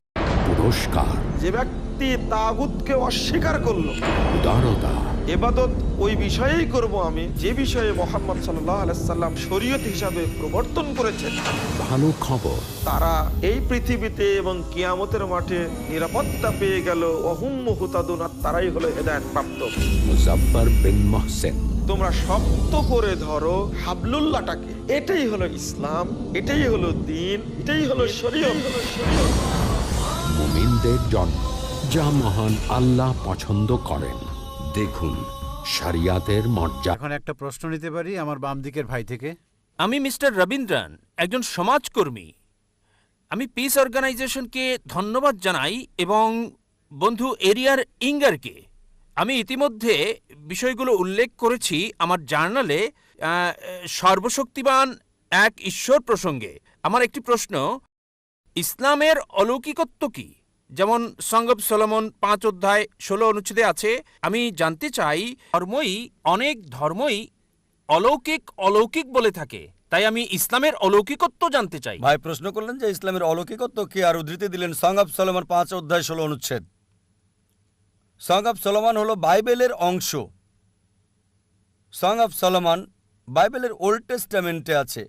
পুরস্কার, যে ব্যক্তি তাগুতকে অস্বীকার করলো, উদারতা, ইবাদত ওই বিষয়েই করব আমি যে বিষয়ে মুহাম্মদ সাল্লাল্লাহু আলাইহি সাল্লাম শরীয়ত হিসাবে প্রবর্তন করেছেন, ভালো খবর, তারা এই পৃথিবীতে এবং কিয়ামতের মাঠে নিরাপত্তা পেয়ে গেল। ওহুম মুহতাদুন, আর তারাই হলো হেদায়েত প্রাপ্ত। মুজাফফর বিন মোহসেন। তোমরা শক্ত করে ধরো হাবলুল্লাহটাকে, এটাই হলো ইসলাম, এটাই হলো দ্বীন, এটাই হলো শরীয়ত। মুমিনদের জন্য যা মহান আল্লাহ পছন্দ করেন। দেখুন শরিয়াতের মর্যাদা। এখন একটা প্রশ্ন নিতে পারি আমার বাম দিকের ভাই থেকে? আমি মিস্টার রবীন্দ্রন, একজন সমাজকর্মী। আমি পিস অর্গানাইজেশনকে ধন্যবাদ জানাই এবং বন্ধু এরিয়ার ইঙ্গারকে। আমি ইতিমধ্যে বিষয়গুলো উল্লেখ করেছি আমার জার্নালে সর্বশক্তিমান এক ঈশ্বর প্রসঙ্গে। আমার একটি প্রশ্ন, ইসলামের অলৌকিকত্ব কি? যেমন সং অব সলোমন 5 অধ্যায় 16 অনুচ্ছেদে আছে। আমি জানতে চাই, অনেক ধর্মই অলৌকিক অলৌকিক বলে থাকে, তাই আমি ইসলামের অলৌকিকত্ব জানতে চাই। ভাই প্রশ্ন করলেন যে ইসলামের অলৌকিকত্ব কি, আর উদ্ধৃতি দিলেন সং অব সলোমন 5 অধ্যায় 16 অনুচ্ছেদ। সং অব সলোমন হলো বাইবেলের অংশ। সং অব সলোমন বাইবেলের ওল্ড টেস্টামেন্টে আছে,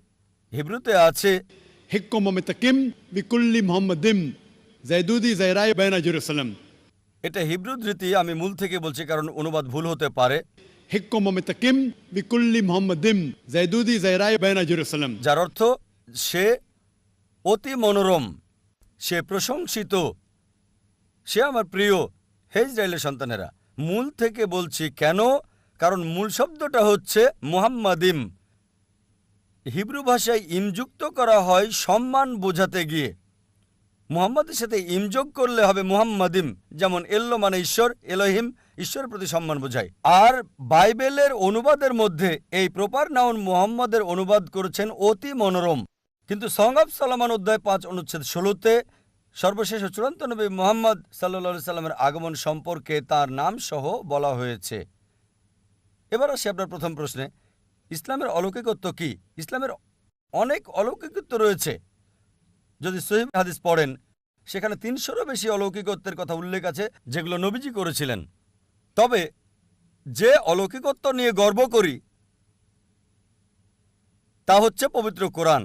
হিব্রুতে আছে। হিকম মিতাকিম বিকুল্লি মুহাম্মাদিম জাইদুদি জাইরাই বাইনা জেরুসালাম। এটা হিব্রু ধৃতি, আমি মূল থেকে বলছি কারণ অনুবাদ ভুল হতে পারে। হিকম মিতাকিম বিকুল্লি মুহাম্মাদিম জাইদুদি জাইরাই বাইনা জেরুসালাম, যার অর্থ সে অতি মনোরম, সে প্রশংসিত, সে আমার প্রিয়, হে ইসরায়েলের সন্তানেরা। মূল থেকে বলছি কেন, কারণ মূল শব্দটা হচ্ছে মুহাম্মাদিম। হিব্রু ভাষায় ইমযুক্ত করা হয় সম্মান বোঝাতে গিয়ে। মুহাম্মাদের সাথে ইমযোগ করলে হবে মুহাম্মাদিম, যেমন এল্লো মানে ঈশ্বর, এলোহিম ঈশ্বরের প্রতি সম্মান বোঝায়। আর বাইবেলের অনুবাদের মধ্যে এই প্রপার নাউন মুহাম্মাদের অনুবাদ করেছেন অতি মনোরম। কিন্তু সং অব সলোমন অধ্যায় 5 অনুচ্ছেদ 16-তে সর্বশেষ ও চূড়ান্ত নবী মুহাম্মদ সাল্লাল্লাহু সাল্লামের আগমন সম্পর্কে তার নাম সহ বলা হয়েছে। এবার আসি আপনার প্রথম প্রশ্নে, ইসলামের অলৌকিকত্ব কি? ইসলামের অনেক অলৌকিকত্ব রয়েছে। যদি সহিহ হাদিস পড়েন, সেখানে 300-রও বেশি অলৌকিকত্বের কথা উল্লেখ আছে যেগুলো নবীজি করেছিলেন। তবে যে অলৌকিকত্ব নিয়ে গর্ব করি তা হচ্ছে পবিত্র কোরআন।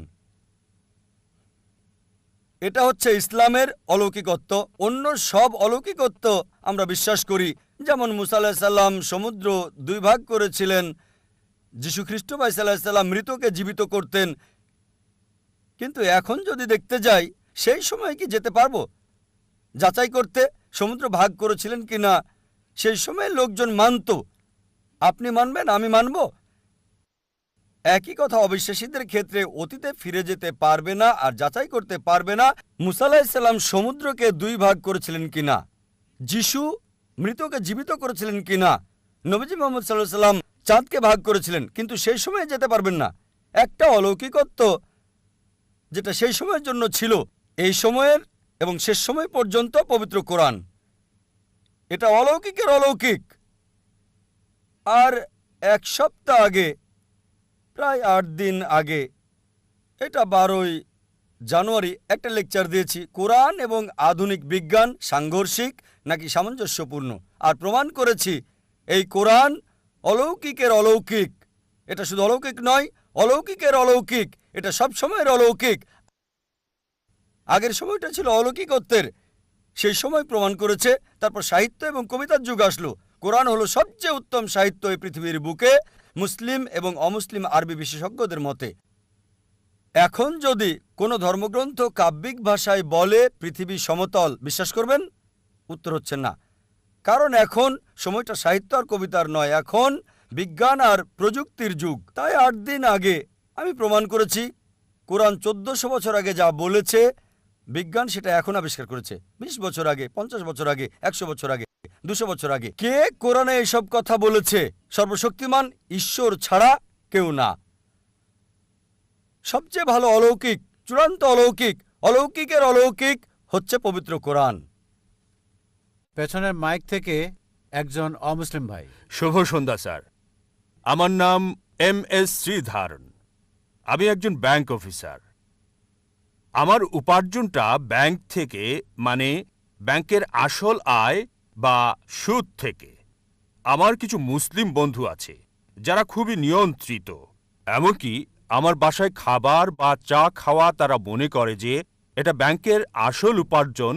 এটা হচ্ছে ইসলামের অলৌকিকত্ব। অন্য সব অলৌকিকত্ব আমরা বিশ্বাস করি, যেমন মুসা আলাইহিস সালাম সমুদ্র 2 ভাগ করেছিলেন, যীশু খ্রিস্ট ভাই সাল্লাল্লাহু আলাইহি সাল্লাম মৃতকে জীবিত করতেন। কিন্তু এখন যদি দেখতে যাই, সেই সময় কি যেতে পারবো যাচাই করতে সমুদ্র ভাগ করেছিলেন কিনা? সেই সময় লোকজন মানত, আপনি মানবেন, আমি মানব। একই কথা অবিশ্বাসীদের ক্ষেত্রে অতীতে ফিরে যেতে পারবে না আর যাচাই করতে পারবে না মুসা আলাইহিস সালাম সমুদ্রকে 2 ভাগ করেছিলেন কিনা, যিশু মৃতকে জীবিত করেছিলেন কিনা, নবীজি মুহাম্মদ সাল্লাল্লাহু আলাইহি সাল্লাম চাঁদকে ভাগ করেছিলেন, কিন্তু সেই সময়ে যেতে পারবেন না। একটা অলৌকিকত্ব যেটা সেই সময়ের জন্য ছিল, এই সময়ের এবং শেষ সময় পর্যন্ত পবিত্র কোরআন। এটা অলৌকিকের অলৌকিক। আর 1 সপ্তাহ আগে, প্রায় 8 দিন আগে, এটা 12ই জানুয়ারি, একটা লেকচার দিয়েছি, কোরআন এবং আধুনিক বিজ্ঞান সাংঘর্ষিক নাকি সামঞ্জস্যপূর্ণ, আর প্রমাণ করেছি এই কোরআন অলৌকিকের অলৌকিক। এটা শুধু অলৌকিক নয়, অলৌকিকের অলৌকিক, এটা সব সময়ের অলৌকিক। আগের সময়টা ছিল অলৌকিকত্বের, সেই সময় প্রমাণ করেছে। তারপর সাহিত্য এবং কবিতার যুগ আসলো। কোরআন হলো সবচেয়ে উত্তম সাহিত্য এই পৃথিবীর বুকে, মুসলিম এবং অমুসলিম আরবি বিশেষজ্ঞদের মতে। এখন যদি কোনো ধর্মগ্রন্থ কাব্যিক ভাষায় বলে পৃথিবী সমতল, বিশ্বাস করবেন? উত্তর হচ্ছে না, কারণ এখন সময়টা সাহিত্য আর কবিতার নয়, এখন বিজ্ঞান আর প্রযুক্তির যুগ। তাই 8 দিন আগে আমি প্রমাণ করেছি কোরআন 1400 বছর আগে যা বলেছে, বিজ্ঞান সেটা এখন আবিষ্কার করেছে। 20 বছর আগে, 50 বছর আগে, 100 বছর আগে, 200 বছর আগে। কে কোরআনে এসব কথা বলেছে? সর্বশক্তিমান ঈশ্বর ছাড়া কেউ না। সবচেয়ে ভালো অলৌকিক, চূড়ান্ত অলৌকিক, অলৌকিকের অলৌকিক হচ্ছে পবিত্র কোরআন। পেছনের মাইক থেকে একজন অমুসলিম ভাই। শুভ সন্ধ্যা স্যার, আমার নাম MS শ্রীধরন। আমি একজন ব্যাংক অফিসার। আমার উপার্জনটা ব্যাংক থেকে, মানে ব্যাংকের আসল আয় বা সুদ থেকে। আমার কিছু মুসলিম বন্ধু আছে যারা খুবই নিয়ন্ত্রিত। এমনকি আমার বাসায় খাবার বা চা খাওয়া তারা মনে করে যে এটা ব্যাংকের আসল উপার্জন,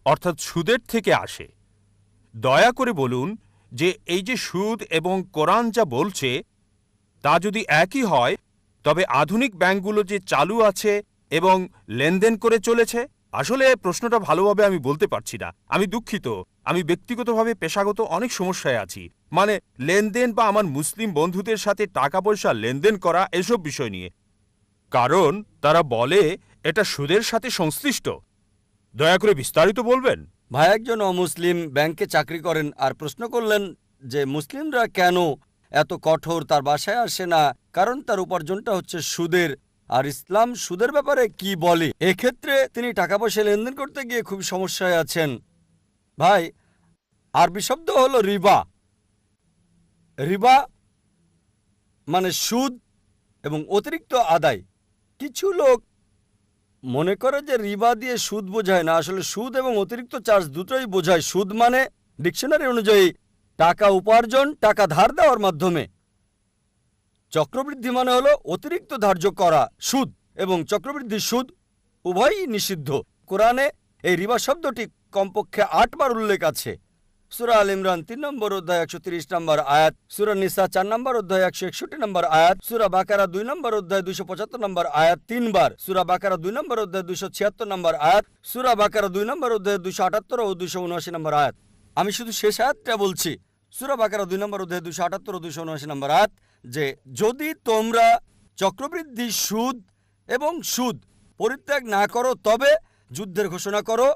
অর্থাৎ সুদের থেকে আসে। দয়া করে বলুন যে এই যে সুদ এবং কোরআন যা বলছে তা যদি একই হয়, তবে আধুনিক ব্যাংকগুলো যে চালু আছে এবং লেনদেন করে চলেছে। আসলে প্রশ্নটা ভালোভাবে আমি বলতে পারছি না, আমি দুঃখিত। আমি ব্যক্তিগতভাবে পেশাগত অনেক সমস্যায় আছি, মানে লেনদেন বা আমার মুসলিম বন্ধুদের সাথে টাকা পয়সা লেনদেন করা, এসব বিষয় নিয়ে। কারণ তারা বলে এটা সুদের সাথে সংশ্লিষ্ট। দয়া করে বিস্তারিত বলবেন। ভাই একজন অমুসলিম ব্যাংকে চাকরি করেন আর প্রশ্ন করলেন যে মুসলিমরা কেন এত কঠোর, তার বাসায় আসে না, কারণ তার উপার্জনটা হচ্ছে সুদের। আর ইসলাম সুদের ব্যাপারে কি বলে? এক্ষেত্রে তিনি টাকা পয়সা লেনদেন করতে গিয়ে খুব সমস্যায় আছেন। ভাই, আরবি শব্দ হলো রিবা। রিবা মানে সুদ এবং অতিরিক্ত আদায়। কিছু লোক মনে করে যে রিবা দিয়ে সুদ বোঝায় না, আসলে সুদ এবং অতিরিক্ত চার্জ দুটোই বোঝায়। সুদ মানে ডিকশনারি অনুযায়ী টাকা উপার্জন, টাকা ধার দেওয়ার মাধ্যমে। চক্রবৃদ্ধি মানে হলো অতিরিক্ত ধার্য করা সুদ, এবং চক্রবৃদ্ধি সুদ উভয়ই নিষিদ্ধ। কোরআনে এই রিবা শব্দটি কমপক্ষে 8 বার উল্লেখ আছে। সূরা আল ইমরান 3 নম্বর অধ্যায় 130 নম্বর আয়াত, সূরা নিসা 4 নম্বর অধ্যায় 161 নম্বর আয়াত, সূরা বাকারা 2 নম্বর অধ্যায় 275 নম্বর আয়াত 3 বার, সূরা বাকারা 2 নম্বর অধ্যায় 276 নম্বর আয়াত, সূরা বাকারা 2 নম্বর অধ্যায় 278 ও 279 নম্বর আয়াত। আমি শুধু শেষ আয়াতটা বলছি, সূরা বাকারা 2 নম্বর অধ্যায় 278 ও 279 নম্বর আয়াত, যে যদি তোমরা চক্রবৃদ্ধি সুদ এবং সুদ পরিত্যাগ না করো তবে যুদ্ধের ঘোষণা করো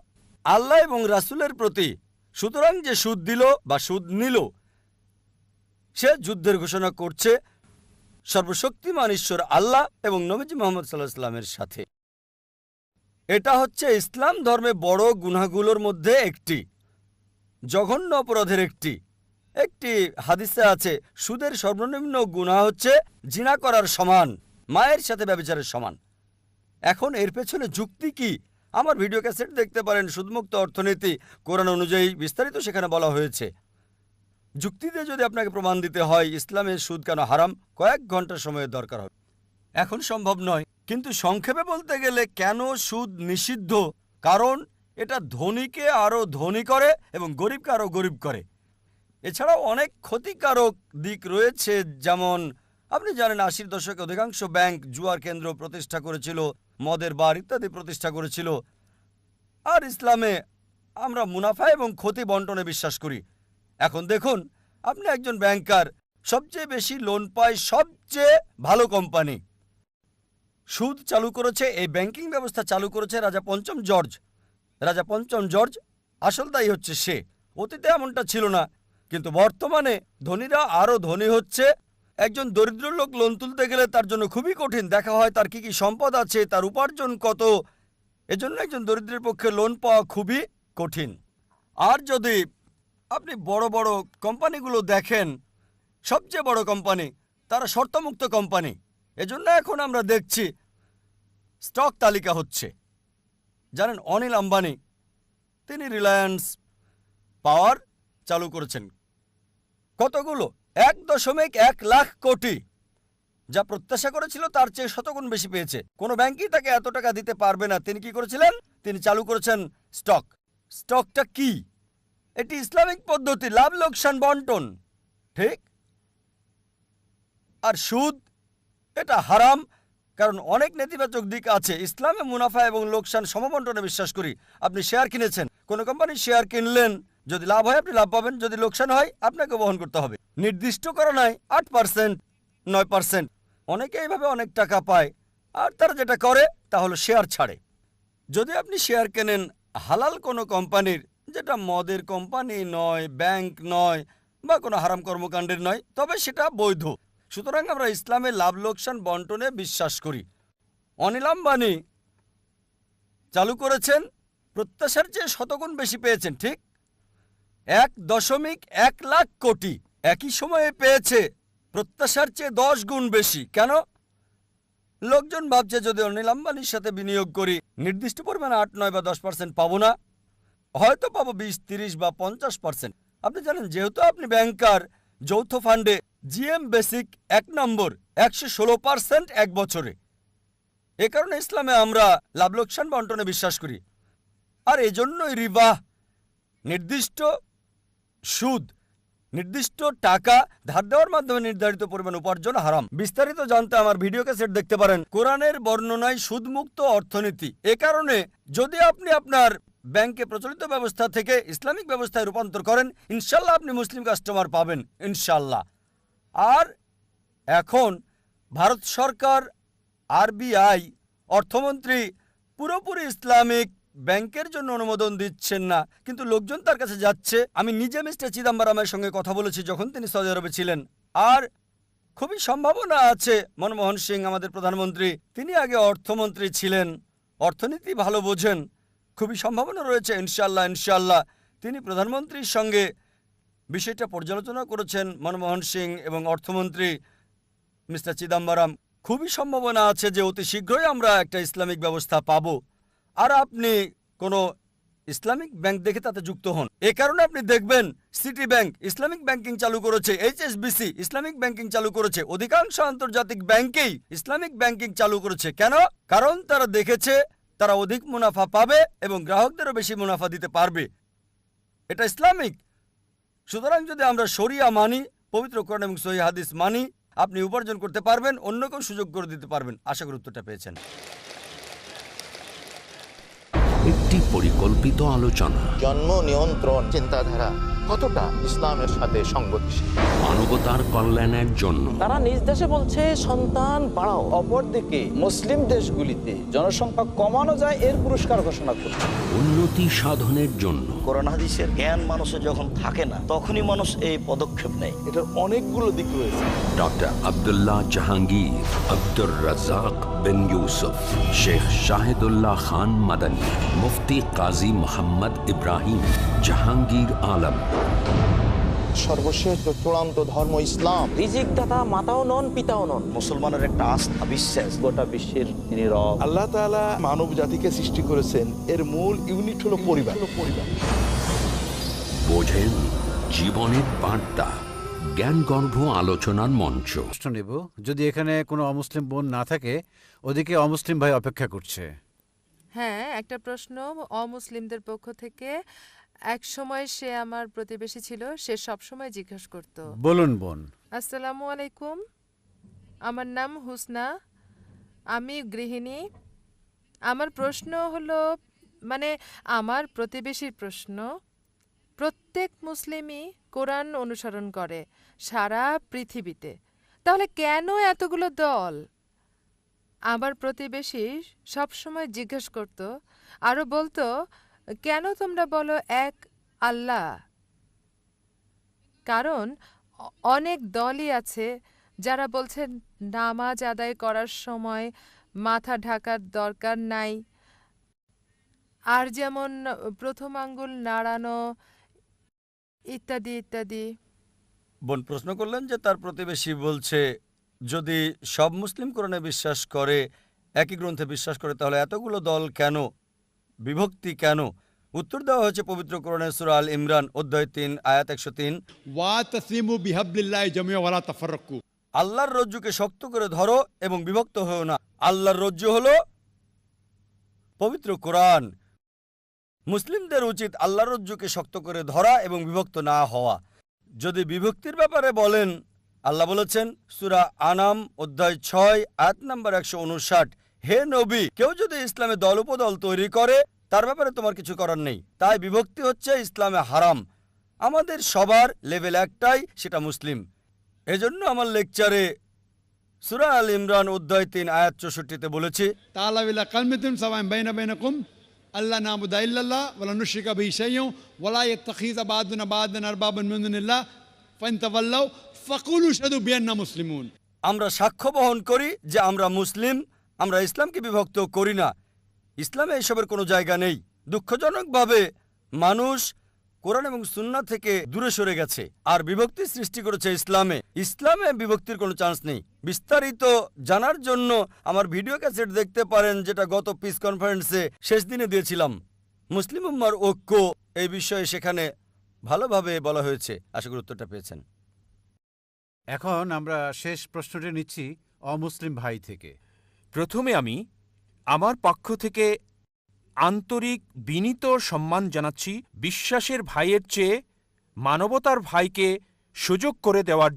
আল্লাহ এবং রাসূলের প্রতি। সুতরাং যে সুদ দিল বা সুদ নিল সে যুদ্ধের ঘোষণা করছে সর্বশক্তিমান ঈশ্বর আল্লাহ এবং নবীজি মুহাম্মদ সাল্লাল্লাহু আলাইহি ওয়াসাল্লামের সাথে। এটা হচ্ছে ইসলাম ধর্মে বড় গুনাহগুলোর মধ্যে একটি, জঘন্য অপরাধের একটি। একটি হাদিসে আছে সুদের সর্বনিম্ন গুনাহ হচ্ছে জিনা করার সমান, মায়ের সাথে ব্যভিচারের সমান। এখন এর পেছনে যুক্তি কি? আমার ভিডিও ক্যাসেট দেখতে পারেন, সুদমুক্ত অর্থনীতি, কোরআন অনুযায়ী বিস্তারিত সেখানে বলা হয়েছে। যুক্তি দিয়ে যদি আপনাকে প্রমাণ দিতে হয় ইসলামে সুদ কেন হারাম, কয়েক ঘন্টা সময়ের দরকার হবে। এখন সম্ভব নয়, কিন্তু সংক্ষেপে বলতে গেলে কেন সুদ নিষিদ্ধ, কারণ এটা ধনীকে আরও ধনী করে এবং গরিবকে আরও গরিব করে। এছাড়াও অনেক ক্ষতিকারক দিক রয়েছে, যেমন আপনি জানেন ৮০ দশকে অধিকাংশ ব্যাংক জুয়ার কেন্দ্র প্রতিষ্ঠা করেছিল, মদের বার ইত্যাদি প্রতিষ্ঠা করেছিল। আর ইসলামে আমরা মুনাফা এবং ক্ষতি বন্টনে বিশ্বাস করি। এখন দেখুন, আপনি একজন ব্যাংকার, সবচেয়ে বেশি লোন পায় সবচেয়ে ভালো কোম্পানি। সুদ চালু করেছে, এই ব্যাংকিং ব্যবস্থা চালু করেছে রাজা পঞ্চম জর্জ। রাজা পঞ্চম জর্জ আসল দায়ী হচ্ছে সে। অতীতে এমনটা ছিল না, কিন্তু বর্তমানে ধনীরা আরও ধনী হচ্ছে। একজন দরিদ্র লোক লোন তুলতে গেলে তার জন্য খুবই কঠিন। দেখা হয় তার কি কি সম্পদ আছে, তার উপার্জন কত। এজন্য একজন দরিদ্রের পক্ষে লোন পাওয়া খুবই কঠিন। আর যদি আপনি বড় বড় কোম্পানিগুলো দেখেন, সবচেয়ে বড় কোম্পানি তারা শর্তমুক্ত কোম্পানি। এজন্য এখন আমরা দেখছি স্টক তালিকা হচ্ছে। জানেন অনিল আম্বানি, তিনি রিলায়েন্স পাওয়ার চালু করেছেন। কতগুলো? ১.১ লাখ কোটি। যা প্রত্যাশা করেছিল তার চেয়ে শতগুণ বেশি পেয়েছে। কোনো ব্যাংকই তাকে এত টাকা দিতে পারবে না। তিনি কি করেছিলেন? তিনি চালু করেছেন স্টক। স্টকটা কি? এটি ইসলামিক পদ্ধতি, লাভ লোকসান বন্টন, ঠিক? আর সুদ এটা হারাম, কারণ অনেক নেতিবাচক দিক আছে। ইসলামে মুনাফা এবং লোকসান সমবন্টনে বিশ্বাস করি। আপনি শেয়ার কিনেছেন, কোনো কোম্পানির শেয়ার কিনলেন, যদি লাভ হয় আপনি লাভ পাবেন, যদি লোকসান হয় আপনাকে বহন করতে হবে। নির্দিষ্ট করা নাই 8%, 9%। অনেকে এইভাবে অনেক টাকা পায়। আর তারা যেটা করে তা হলো শেয়ার ছাড়ে। যদি আপনি শেয়ার কেনেন হালাল কোনো কোম্পানির, যেটা মদের কোম্পানি নয়, ব্যাংক নয়, বা কোনো হারাম কর্মকাণ্ডের নয়, তবে সেটা বৈধ। সুতরাং আমরা ইসলামে লাভ লোকসান বন্টনে বিশ্বাস করি। অনিল আম্বানি চালু করেছেন, প্রত্যাশার চেয়ে শতগুণ বেশি পেয়েছেন, ঠিক? ১.১ লাখ কোটি একই সময়ে পেয়েছে, প্রত্যাশার চেয়ে 10 গুণ বেশি। কেন? লোকজন ভাবছে যদি অনিল আম্বানির সাথে বিনিয়োগ করি নির্দিষ্ট পরিমাণে 8, 9 বা 10% পাবো না, হয়তো পাবো 20, 30 বা 50%। আপনি জানেন, যেহেতু আপনি ব্যাংকার, যৌথ ফান্ডে জিএম বেসিক 1 নম্বর 116% এক বছরে। এ কারণে ইসলামে আমরা লাভ লোকসান বন্টনে বিশ্বাস করি। আর এজন্যই রিবা, নির্দিষ্ট সুদ, নির্দিষ্ট টাকা ধার দেওয়ার মাধ্যমে নির্ধারিত পরিমাণ উপার্জন হারাম। বিস্তারিত জানতে আমার ভিডিও ক্যাসেট দেখতে পারেন। কোরআনের বর্ণনায় সুদমুক্ত অর্থনীতি। এ কারণে যদি আপনি আপনার ব্যাংকে প্রচলিত ব্যবস্থা থেকে ইসলামিক ব্যবস্থায় রূপান্তর করেন, ইনশাল্লাহ আপনি মুসলিম কাস্টমার পাবেন, ইনশাল্লাহ। আর এখন ভারত সরকার, আরবিআই, অর্থমন্ত্রী পুরোপুরি ইসলামিক ব্যাংকের জন্য অনুমোদন দিচ্ছেন না, কিন্তু লোকজন তার কাছে যাচ্ছে। আমি নিজে মিস্টার চিদাম্বরমের সঙ্গে কথা বলেছি যখন তিনি সৌদি আরবে ছিলেন। আর খুবই সম্ভাবনা আছে, মনমোহন সিং আমাদের প্রধানমন্ত্রী, তিনি আগে অর্থমন্ত্রী ছিলেন, অর্থনীতি ভালো বোঝেন। খুবই সম্ভাবনা রয়েছে ইনশাল্লাহ, ইনশাল্লাহ তিনি প্রধানমন্ত্রীর সঙ্গে বিষয়টা পর্যালোচনা করেছেন, মনমোহন সিং এবং অর্থমন্ত্রী মিস্টার চিদাম্বরম। খুবই সম্ভাবনা আছে যে অতি শীঘ্রই আমরা একটা ইসলামিক ব্যবস্থা পাব। আর আপনি কোনো ইসলামিক ব্যাংক দেখে তাতে যুক্ত হন। এ কারণে আপনি দেখবেন সিটি ব্যাংক ইসলামিক ব্যাংকিং চালু করেছে, HSBC ইসলামিক ব্যাংকিং চালু করেছে, অধিকাংশ আন্তর্জাতিক ব্যাংকেই ইসলামিক ব্যাংকিং চালু করেছে। কেন? কারণ তারা দেখেছে তারা অধিক মুনাফা পাবে এবং গ্রাহকদেরও বেশি মুনাফা দিতে পারবে। এটা ইসলামিক। সুতরাং যদি আমরা শরিয়া মানি, পবিত্র কোরআন এবং সহিহ হাদিস মানি, আপনি উপার্জন করতে পারবেন, অন্যকেও সুযোগ করে দিতে পারবেন। আশা করি উত্তরটা পেয়েছেন। একটি পরিকল্পিত আলোচনা, জন্ম নিয়ন্ত্রণ চিন্তাধারা কতটা ইসলামের সাথে সংগতিশীল, মানবতার কল্যাণের জন্য। তারা নিজ দেশে বলছে সন্তান বাড়াও, অপরদিকে মুসলিম দেশগুলিতে জনসংখ্যা কমানো যায় এর পুরস্কার ঘোষণা করছে। উন্নতি সাধনের জন্য কোরআন হাদিসের জ্ঞান মানুষের যখন থাকে না, তখনই মানুষ এই পদক্ষেপ নেয়। এটার অনেকগুলো দিক রয়েছে। ডক্টর আব্দুল্লাহ জাহাঙ্গীর, আব্দুর রাজ্জাক বিন ইউসুফ, শেখ শাহিদুল্লাহ খান মাদানী, মুফতি কাজী মোহাম্মদ ইব্রাহিম, জাহাঙ্গীর আলম। সর্বশেষ চূড়ান্ত ধর্ম ইসলাম। রিজিক দাতা মাতাও নন, পিতাও নন। মুসলমানের একটা আস্থা, বিশ্বাস। গোটা বিশ্বের তিনি রব। আল্লাহ তাআলা মানব জাতিকে সৃষ্টি করেছেন, এর মূল ইউনিট হলো পরিবার। বোঝেন জীবনের বার্তা, জ্ঞানগর্ভ আলোচনার মঞ্চ। প্রশ্ন নেব, যদি এখানে কোনো অমুসলিম বোন না থাকে, ওদিকে অমুসলিম ভাই অপেক্ষা করছে। হ্যাঁ, একটা প্রশ্ন অমুসলিমদের পক্ষ থেকে। এক সময় সে আমার প্রতিবেশী ছিল, সে সব সময় জিজ্ঞেস করত। বলুন বোন। আসসালামু আলাইকুম, আমার নাম হুসনা, আমি গৃহিণী। আমার প্রশ্ন হলো, মানে আমার প্রতিবেশীর প্রশ্ন, প্রত্যেক মুসলিমই কোরআন অনুসরণ করে সারা পৃথিবীতে, তাহলে কেন এতগুলো দল? আমার প্রতিবেশী সবসময় জিজ্ঞেস করত, আরও বলতো, কেন তোমরা বলো এক আল্লাহ? কারণ অনেক দলই আছে যারা বলছে নামাজ আদায় করার সময় মাথা ঢাকার দরকার নাই, আর যেমন প্রথম আঙ্গুল নাড়ানো ইত্যাদি ইত্যাদি। বোন প্রশ্ন করলেন যে তার প্রতিবেশী বলছে যদি সব মুসলিম কোরআনে বিশ্বাস করে, একই গ্রন্থে বিশ্বাস করে, তাহলে এতগুলো দল কেন, বিভক্তি কেন? উত্তর দেওয়া হয়েছে পবিত্র কোরআনের সূরা আল ইমরান অধ্যায় 3 আয়াত 103, ওয়াতাসিমু বিহাবলিল্লাহি জামিআ ওয়ালা তাফাররাকু। আল্লাহর রজ্জুকে শক্ত করে ধরো এবং বিভক্ত হও না। আল্লাহর রজ্জু হলো পবিত্র কোরআন। মুসলিমদের উচিত আল্লাহর রজ্জুকে শক্ত করে ধরা এবং বিভক্ত না হওয়া। যদি বিভক্তির ব্যাপারে বলেন, আল্লাহ বলেছেন সূরা আনাম অধ্যায় 6 আয়াত নাম্বার 159, হে নবী, কেউ যদি ইসলামে দল উপদল তৈরি করে তার ব্যাপারে তোমার কিছু করার নেই। তাই বিভক্তি হচ্ছে ইসলামে হারাম। আমাদের সবার লেভেল একটাই, সেটা মুসলিম। এজন্য আমার লেকচারে সূরা আল ইমরান অধ্যায় 3 আয়াত 64-তে বলেছি, তাআলা ইলা কালমাতিন সাওয়াইন বাইনা বাইনাকুম আল্লা নাবুদা ইল্লাল্লাহ ওয়ালা নুশরিকা বিহি শাইয়্যান ওয়ালা ইয়াত্তাখিযা বা'দুনা বা'দান আরবাবান মিন দুনিল্লাহ ফাইন তাওয়াল্লাউ ফাকুলু শাহাদু বিআন্না মুসলিমুন। আমরা সাক্ষ্য বহন করি যে আমরা মুসলিম, আমরা ইসলামকে বিভক্ত করি না। ইসলামে এসবের কোনো জায়গা নেই। দুঃখজনকভাবে মানুষ কোরআন এবং সুন্নাহ থেকে দূরে সরে গেছে আর বিভক্তি সৃষ্টি করেছে ইসলামে। ইসলামে বিভক্তির কোনো চান্স নেই। বিস্তারিত জানার জন্য আমার ভিডিও ক্যাসেট দেখতে পারেন, যেটা গত পিস কনফারেন্সে শেষ দিনে দিয়েছিলাম। মুসলিম উম্মার ঐক্য এই বিষয়ে সেখানে ভালোভাবে বলা হয়েছে। আশা করি উত্তরটা পেয়েছেন। এখন আমরা শেষ প্রশ্নটি নিচ্ছি অমুসলিম ভাই থেকে। প্রথমে আমি আমার পক্ষ থেকে আন্তরিক বিনীত সম্মান জানাচ্ছি বিশ্বাসের ভাইয়ের চেয়ে মানবতার ভাইকে সুযোগ করে দেওয়ার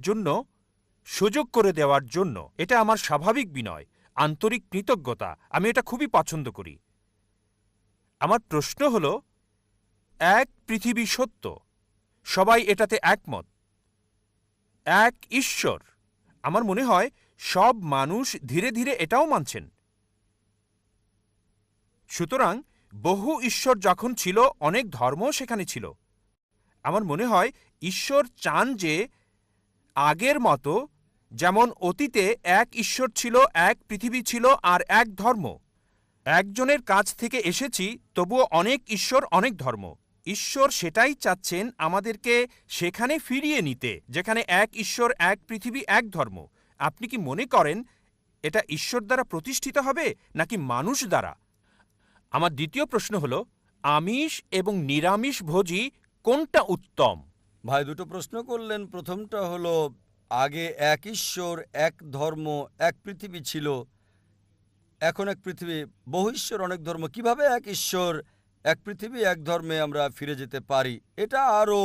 জন্য। এটা আমার স্বাভাবিক বিনয়, আন্তরিক কৃতজ্ঞতা। আমি এটা খুবই পছন্দ করি। আমার প্রশ্ন হল, এক পৃথিবী সত্য, সবাই এটাতে একমত, এক ঈশ্বর। আমার মনে হয় সব মানুষ ধীরে ধীরে এটাও মানছেন। সুতরাং বহু ঈশ্বর যখন ছিল, অনেক ধর্ম সেখানে ছিল। আমার মনে হয় ঈশ্বর চান যে আগের মতো, যেমন অতীতে এক ঈশ্বর ছিল, এক পৃথিবী ছিল আর এক ধর্ম, একজনের কাছ থেকে এসেছি, তবুও অনেক ঈশ্বর, অনেক ধর্ম। ঈশ্বর সেটাই চাচ্ছেন আমাদেরকে সেখানে ফিরিয়ে নিতে, যেখানে এক ঈশ্বর, এক পৃথিবী, এক ধর্ম। আপনি কি মনে করেন এটা ঈশ্বর দ্বারা প্রতিষ্ঠিত হবে নাকি মানুষ দ্বারা? আমার দ্বিতীয় প্রশ্ন হল, আমিষ এবং নিরামিষ ভোজী কোনটা উত্তম? ভাই দুটো প্রশ্ন করলেন। প্রথমটা হলো, আগে এক ঈশ্বর, এক ধর্ম, এক পৃথিবী ছিল, এখন এক পৃথিবী, বহু ঈশ্বর, অনেক ধর্ম। কিভাবে এক ঈশ্বর, এক পৃথিবী, এক ধর্মে আমরা ফিরে যেতে পারি? এটা আরও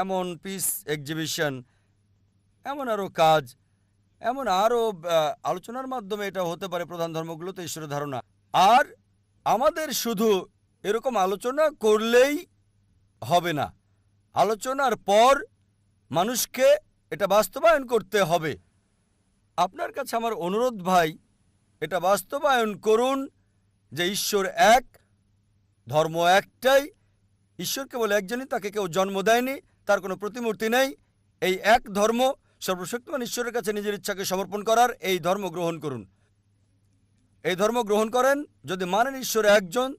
এমন পিস এক্সিবিশন, এমন আরও কাজ, এমন আরও আলোচনার মাধ্যমে এটা হতে পারে। প্রধান ধর্মগুলোতে ঈশ্বরের ধারণা। আর আমাদের শুধু এরকম আলোচনা করলেই হবে না, আলোচনার পর মানুষকে এটা বাস্তবায়ন করতে হবে। আপনার কাছে আমার অনুরোধ ভাই, এটা বাস্তবায়ন করুন যে ঈশ্বর এক, ধর্ম একটাই, ঈশ্বর কেবল একজনই, তাকে কেউ জন্ম দেয়নি, তার কোনো প্রতিমূর্তি নেই। এই এক ধর্ম, সর্বশক্তিমান ঈশ্বরের কাছে নিজের ইচ্ছাকে সমর্পণ করার এই ধর্ম গ্রহণ করুন। এই ধর্ম গ্রহণ করেন, যদি মানেন ঈশ্বর একজন,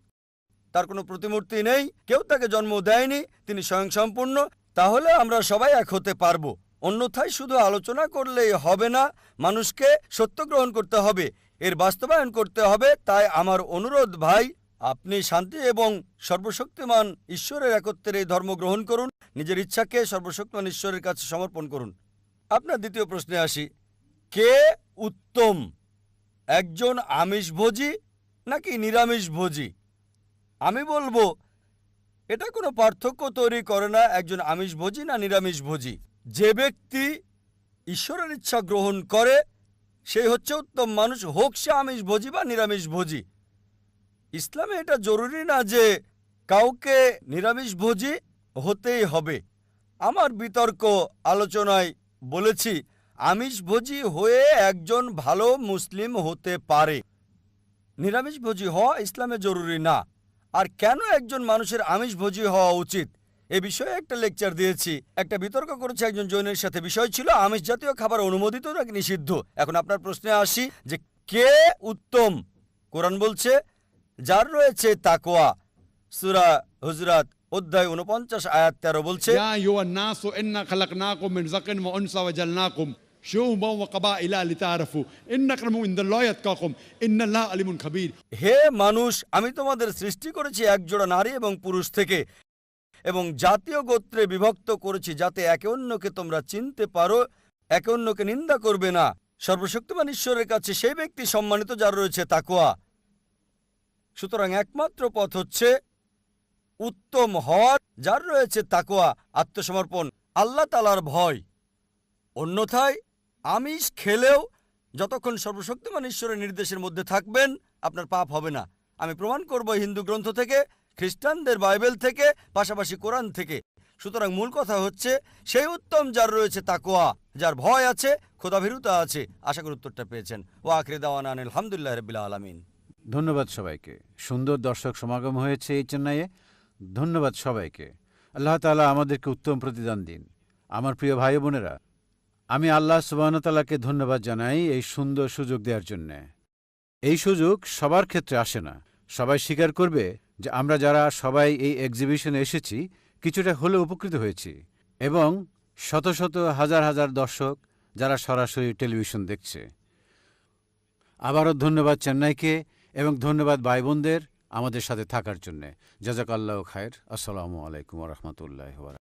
তার কোনো প্রতিমূর্তি নেই, কেউ তাকে জন্ম দেয়নি, তিনি স্বয়ংসম্পূর্ণ, তাহলে আমরা সবাই এক হতে পারবো। অন্যথায় শুধু আলোচনা করলেই হবে না, মানুষকে সত্য গ্রহণ করতে হবে, এর বাস্তবায়ন করতে হবে। তাই আমার অনুরোধ ভাই, আপনি শান্তি এবং সর্বশক্তিমান ঈশ্বরের একত্বের এই ধর্ম গ্রহণ করুন, নিজের ইচ্ছাকে সর্বশক্তিমান ঈশ্বরের কাছে সমর্পণ করুন। আপনার দ্বিতীয় প্রশ্নে আসি, কে উত্তম, একজন আমিষভোজী নাকি নিরামিষভোজী? আমি বলবো এটা কোনো পার্থক্য তৈরি করে না একজন আমিষভোজী না নিরামিষভোজী। যে ব্যক্তি ঈশ্বরের ইচ্ছা গ্রহণ করে সেই হচ্ছে উত্তম মানুষ, হোক সে আমিষভোজী বা নিরামিষভোজী। ইসলামে এটা জরুরি না যে কাউকে নিরামিষভোজী হতেই হবে। আমার বিতর্ক আলোচনায় বলেছি আমিষভোজী হয়ে একজন ভালো মুসলিম হতে পারে, নিরামিষভোজী হওয়া ইসলামে জরুরি না। আর কেন একজন মানুষের আমিষভোজী হওয়া উচিত এ বিষয়ে একটা লেকচার দিয়েছি। একটা বিতর্ক করেছে একজন জৈনের সাথে, বিষয় ছিল আমিষ জাতীয় খাবার অনুমোদিত নাকি নিষিদ্ধ। এখন আপনার প্রশ্নে আসি যে কে উত্তম। কোরআন বলছে যার রয়েছে তাকওয়া, সূরা হুজরাত অধ্যায় 49 আয়াত 13 বলছে, ইয়া আইয়ুহান নাসু ইন্না খালাকনাকুম মিন যাকারিন ওয়া উনসা ওয়া জালনাকুম শুউবান ওয়া ক্বাবাইলা লিতাআরাফু ইন্না আক্রামাকুম ইনদাল্লাহি আতকাকুম ইন্নাল্লাহা আলিমুন খাবীর। হে মানুষ, আমি তোমাদের সৃষ্টি করেছি একজোড়া নারী এবং পুরুষ থেকে এবং জাতীয় গোত্রে বিভক্ত করেছি যাতে একে অন্যকে তোমরা চিনতে পারো, একে অন্যকে নিন্দা করবে না। সর্বশক্তিমান ঈশ্বরের কাছে সেই ব্যক্তি সম্মানিত যার রয়েছে তাকওয়া। সুতরাং একমাত্র পথ হচ্ছে উত্তম হওয়ার, যার রয়েছে তাকওয়া, আত্মসমর্পণ, আল্লাহ তাআলার ভয়। অন্যথায় আমিষ খেলেও যতক্ষণ সর্বশক্তিমান ঈশ্বরের নির্দেশের মধ্যে থাকবেন আপনার পাপ হবে না। আমি প্রমাণ করব হিন্দু গ্রন্থ থেকে, খ্রিস্টানদের বাইবেল থেকে, পাশাপাশি কোরআন থেকে। সুতরাং মূল কথা হচ্ছে সেই উত্তম যার রয়েছে তাকওয়া, যার ভয় আছে, খোদাভীরুতা আছে। আশা করি উত্তরটা পেয়েছেন। ওয়া আখিরি দাওয়ানা আলহামদুলিল্লাহি রাব্বিল আলামিন। ধন্যবাদ সবাইকে। সুন্দর দর্শক সমাগম হয়েছে এই চেন্নাইয়ে। ধন্যবাদ সবাইকে। আল্লাহ তাআলা আমাদেরকে উত্তম প্রতিদান দিন। আমার প্রিয় ভাই বোনেরা, আমি আল্লাহ সুবহানাহু ওয়া তাআলাকে ধন্যবাদ জানাই এই সুন্দর সুযোগ দেওয়ার জন্যে। এই সুযোগ সবার ক্ষেত্রে আসে না। সবাই স্বীকার করবে যে আমরা যারা সবাই এই এক্সিবিশনে এসেছি কিছুটা হলেও উপকৃত হয়েছি, এবং শত শত হাজার হাজার দর্শক যারা সরাসরি টেলিভিশন দেখছে। আবারও ধন্যবাদ চেন্নাইকে, এবং ধন্যবাদ ভাই বোনদের আমাদের সাথে থাকার জন্যে। জাযাকাল্লাহু খায়ের। আসসালামু আলাইকুম ওয়া রাহমাতুল্লাহি ওয়া বারাকাতুহু।